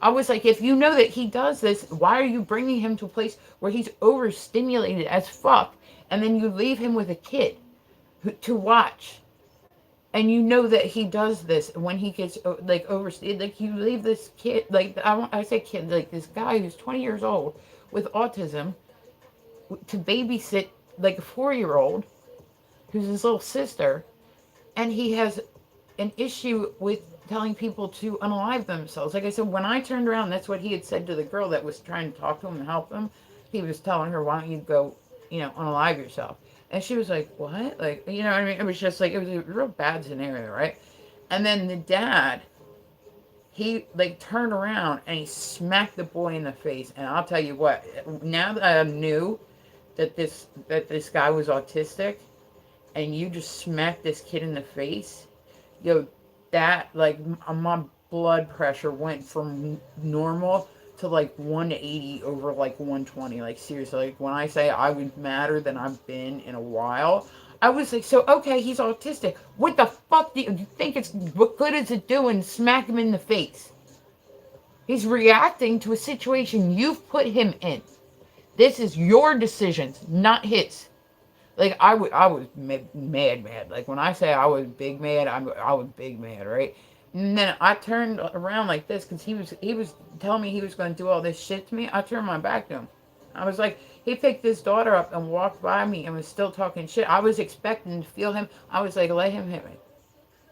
I was like, if you know that he does this, why are you bringing him to a place where he's overstimulated as fuck, and then you leave him with a kid to watch, and you know that he does this when he gets like overstimulated. Like you leave this kid, like I say kid, like this guy who's 20 years old with autism to babysit like a 4-year old who's his little sister, and he has an issue with telling people to unalive themselves. Like I said, when I turned around, that's what he had said to the girl that was trying to talk to him and help him. He was telling her, "Why don't you go, unalive yourself?" And she was like, "What?" Like, you know what I mean? It was just like it was a real bad scenario, right? And then the dad, he like turned around and he smacked the boy in the face. And I'll tell you what, now that I knew that this guy was autistic, and you just smack this kid in the face, yo, that like my blood pressure went from normal to like 180 over like 120. Like seriously, like when I say I was madder than I've been in a while, I was like, so okay, he's autistic. What the fuck do you think it's? What good is it doing? Smack him in the face. He's reacting to a situation you've put him in. This is your decisions, not his. Like I was mad. Like when I say I was big mad, I was big mad, right? And then I turned around like this because he was telling me he was going to do all this shit to me. I turned my back to him. I was like, he picked his daughter up and walked by me and was still talking shit. I was expecting to feel him. I was like, let him hit me.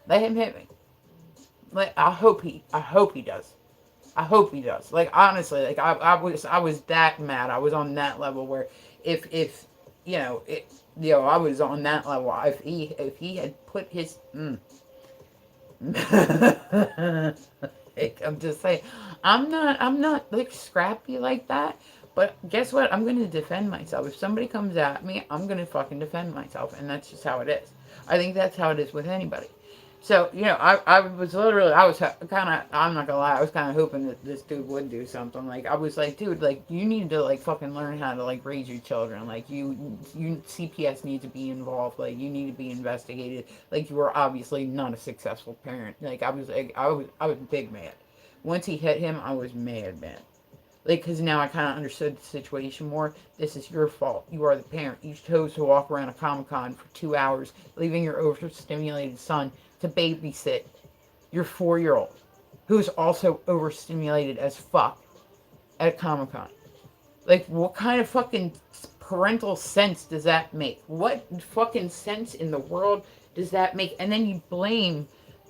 Let him hit me. I hope he does. I hope he does. Like honestly, like I was that mad. I was on that level where if I was on that level. If he had put his like, I'm just saying, I'm not like scrappy like that. But guess what? I'm gonna defend myself. If somebody comes at me, I'm gonna fucking defend myself, and that's just how it is. I think that's how it is with anybody. So, I was literally, I was kind of, I'm not gonna lie, I was kind of hoping that this dude would do something. Like, I was like, dude, like, you need to, like, fucking learn how to, like, raise your children. Like, CPS needs to be involved. Like, you need to be investigated. Like, you were obviously not a successful parent. Like, I was big mad. Once he hit him, I was mad, man. Like, because now I kind of understood the situation more. This is your fault. You are the parent. You chose to walk around a Comic-Con for 2 hours, leaving your overstimulated son to babysit your 4-year-old, who's also overstimulated as fuck at a Comic-Con. Like, what kind of fucking parental sense does that make? What fucking sense in the world does that make? And then you blame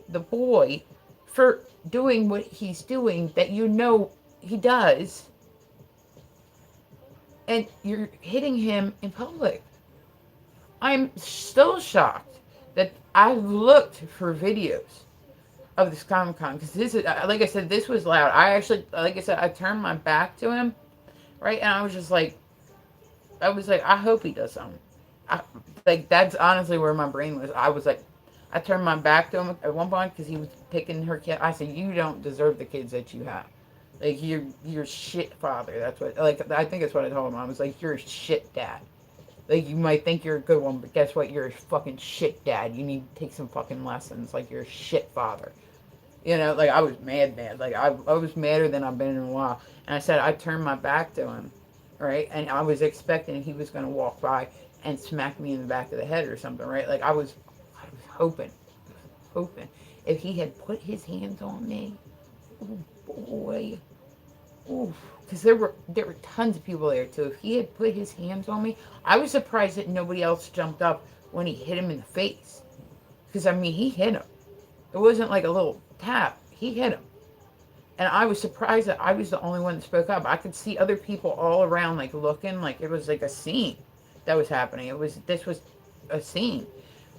the boy for doing what he's doing that he does, and you're hitting him in public. I'm still shocked that I've looked for videos of this Comic Con because this is, like I said, this was loud. I actually, like I said, I turned my back to him, right, and I was just like, I hope he does something. Like that's honestly where my brain was. I was like, I turned my back to him at one point because he was picking her kid. I said, you don't deserve the kids that you have. Like you're shit father. That's what. Like I think that's what I told him. I was like, you're a shit dad. Like you might think you're a good one, but guess what? You're a fucking shit dad. You need to take some fucking lessons. Like you're a shit father. Like I was mad. Like I was madder than I've been in a while. And I said I turned my back to him, right? And I was expecting he was gonna walk by and smack me in the back of the head or something, right? Like I was hoping if he had put his hands on me, oh boy, oof. Because there were tons of people there too. If he had put his hands on me, I was surprised that nobody else jumped up when he hit him in the face. Because I mean, he hit him. It wasn't like a little tap. He hit him. And I was surprised that I was the only one that spoke up. I could see other people all around, like looking, like it was like a scene that was happening. This was a scene,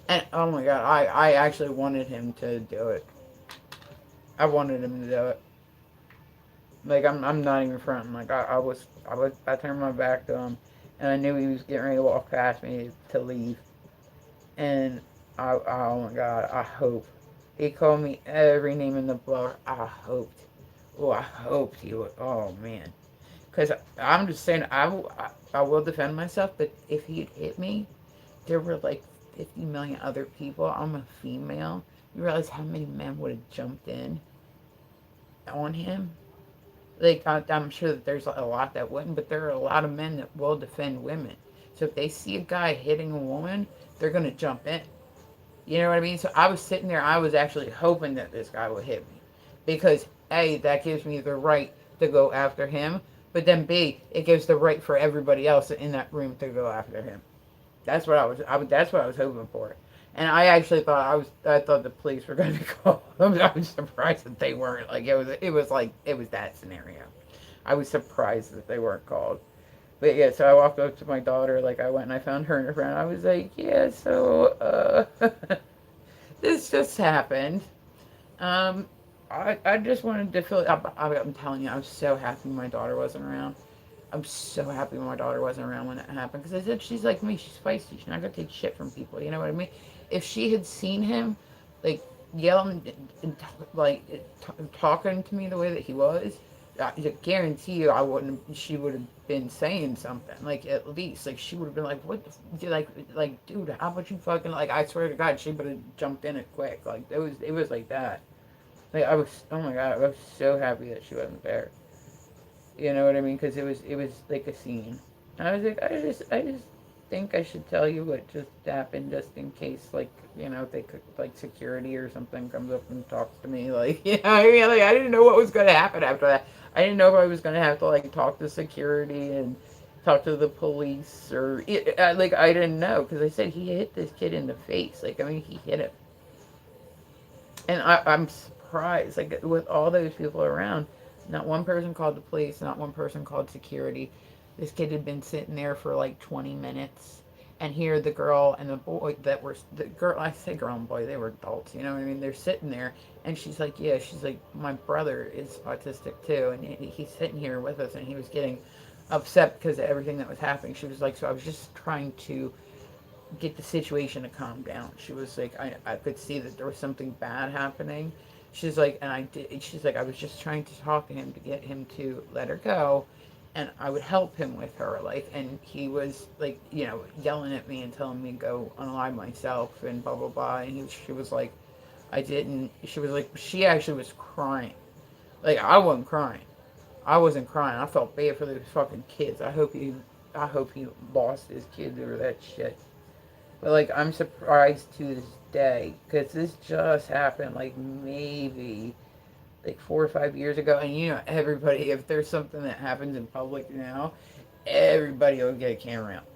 and oh my god, I actually wanted him to do it. I wanted him to do it. Like I'm not even fronting. Like I turned my back to him, and I knew he was getting ready to walk past me to leave, and oh my god, I hope he called me every name in the book. I hoped. Oh, I hoped he would. Oh man, because I'm just saying I will defend myself. But if he had hit me, there were like 50 million other people. I'm a female. You realize how many men would have jumped in on him? Like, I'm sure that there's a lot that wouldn't, but there are a lot of men that will defend women. So if they see a guy hitting a woman, they're going to jump in. You know what I mean? So I was sitting there, I was actually hoping that this guy would hit me. Because, A, that gives me the right to go after him. But then, B, it gives the right for everybody else in that room to go after him. That's what I was hoping for. And I actually thought I thought the police were going to be called. I was surprised that they weren't. Like it was that scenario. I was surprised that they weren't called. But yeah, so I walked up to my daughter, like I went and I found her and her friend. I was like, yeah, so this just happened. Um, I just wanted to feel. I'm telling you, I was so happy my daughter wasn't around. I'm so happy my daughter wasn't around when it happened because I said she's like me. She's feisty. She's not gonna take shit from people. You know what I mean? If she had seen him, like yelling and talking to me the way that he was, I guarantee you, I wouldn't. She would have been saying something. Like at least, like she would have been like, "What? Like, dude, how about you fucking like?" I swear to God, she would have jumped in it quick. Like it was like that. Like I was. Oh my God, I was so happy that she wasn't there. You know what I mean? Because it was like a scene. I was like, I just think I should tell you what just happened, just in case, like, you know, they could, like, security or something comes up and talks to me, like, you know, I mean, like, I didn't know what was going to happen after that. I didn't know if I was going to have to, like, talk to security and talk to the police or, like, I didn't know because I said he hit this kid in the face. Like, I mean, he hit him, and I'm surprised, like, with all those people around, not one person called the police, not one person called security. This kid had been sitting there for like 20 minutes. And here the girl and the boy that were, the girl, I say girl and boy, they were adults, you know what I mean? They're sitting there. And she's like, yeah, she's like, my brother is autistic too. And he's sitting here with us and he was getting upset because of everything that was happening. She was like, so I was just trying to get the situation to calm down. She was like, I could see that there was something bad happening. She's like, and I did. She's like, I was just trying to talk to him to get him to let her go, and I would help him with her. Like, and he was like, you know, yelling at me and telling me to go unalive myself and blah blah blah. And she was like, I didn't. She was like, she actually was crying. Like I wasn't crying. I wasn't crying. I felt bad for those fucking kids. I hope he lost his kids over that shit. But like, I'm surprised to this day because this just happened like maybe like 4 or 5 years ago. And you know, everybody, if there's something that happens in public now, everybody will get a camera out.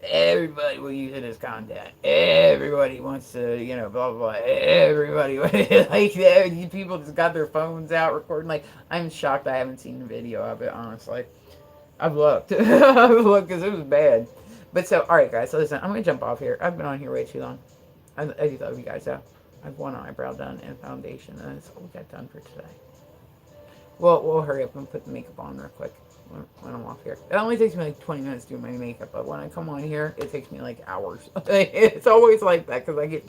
Everybody will use it as content. Everybody wants to, you know, blah blah blah. Everybody, like people just got their phones out recording. Like, I'm shocked I haven't seen the video of it. Honestly, I've looked. I've looked because it was bad. But so, all right, guys. So listen, I'm gonna jump off here. I've been on here way too long. I do love you guys though. I've one eyebrow done and foundation, and that's all we got done for today. Well, we'll hurry up and put the makeup on real quick when I'm off here. It only takes me like 20 minutes to do my makeup, but when I come on here, it takes me like hours. It's always like that because I get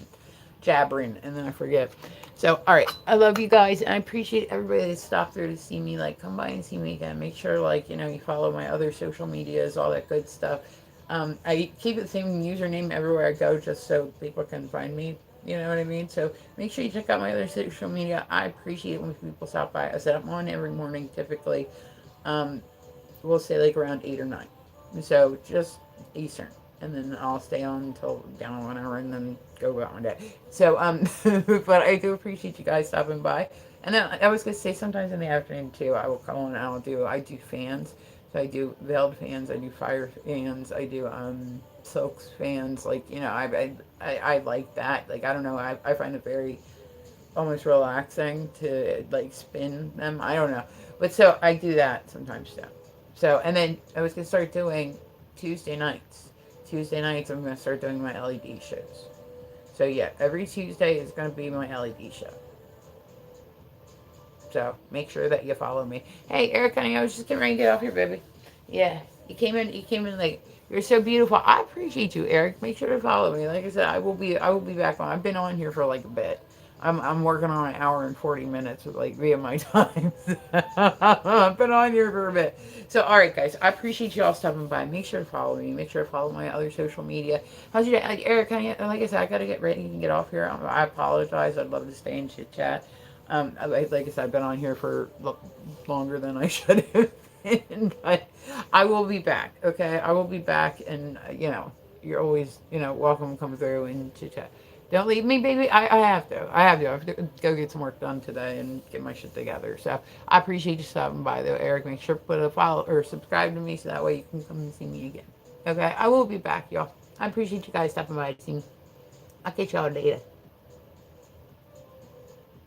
jabbering and then I forget. So, all right, I love you guys, and I appreciate everybody that stopped through to see me. Like, come by and see me again. Make sure, like, you know, you follow my other social medias, all that good stuff. I keep the same username everywhere I go, just so people can find me. You know what I mean? So make sure you check out my other social media. I appreciate it when people stop by. I said I'm on every morning, typically. Um, we'll say like around 8 or 9. So just Eastern, and then I'll stay on until down on an hour, and then go about my day. So but I do appreciate you guys stopping by. And then I was gonna say sometimes in the afternoon too, I will come on and I do fans. So I do veiled fans, I do fire fans, I do silks fans. Like, you know, I like that. Like, I don't know, I find it very almost relaxing to like spin them. I don't know, but so I do that sometimes too. So, and then I was gonna start doing Tuesday nights. Tuesday nights I'm gonna start doing my LED shows. So yeah, every Tuesday is gonna be my LED show. So make sure that you follow me. Hey, Eric, honey, I was just getting ready to get off here, baby. Yeah, you came in like, you're so beautiful. I appreciate you, Eric. Make sure to follow me. Like I said, I will be back on. I've been on here for like a bit. I'm working on an hour and 40 minutes like via my time. I've been on here for a bit. So all right guys, I appreciate y'all stopping by. Make sure to follow me. Make sure to follow my other social media. How's your day? Like, Eric, like I said, I gotta get ready and get off here. I apologize. I'd love to stay and chit chat. Like I said, I've been on here for longer than I should have been, but I will be back. Okay, I will be back, and you're always welcome to come through and chit chat. Don't leave me, baby. I have to. I have to go get some work done today and get my shit together. So I appreciate you stopping by, though, Eric. Make sure to put a follow or subscribe to me so that way you can come and see me again. Okay, I will be back, y'all. I appreciate you guys stopping by to see me. I'll catch y'all later.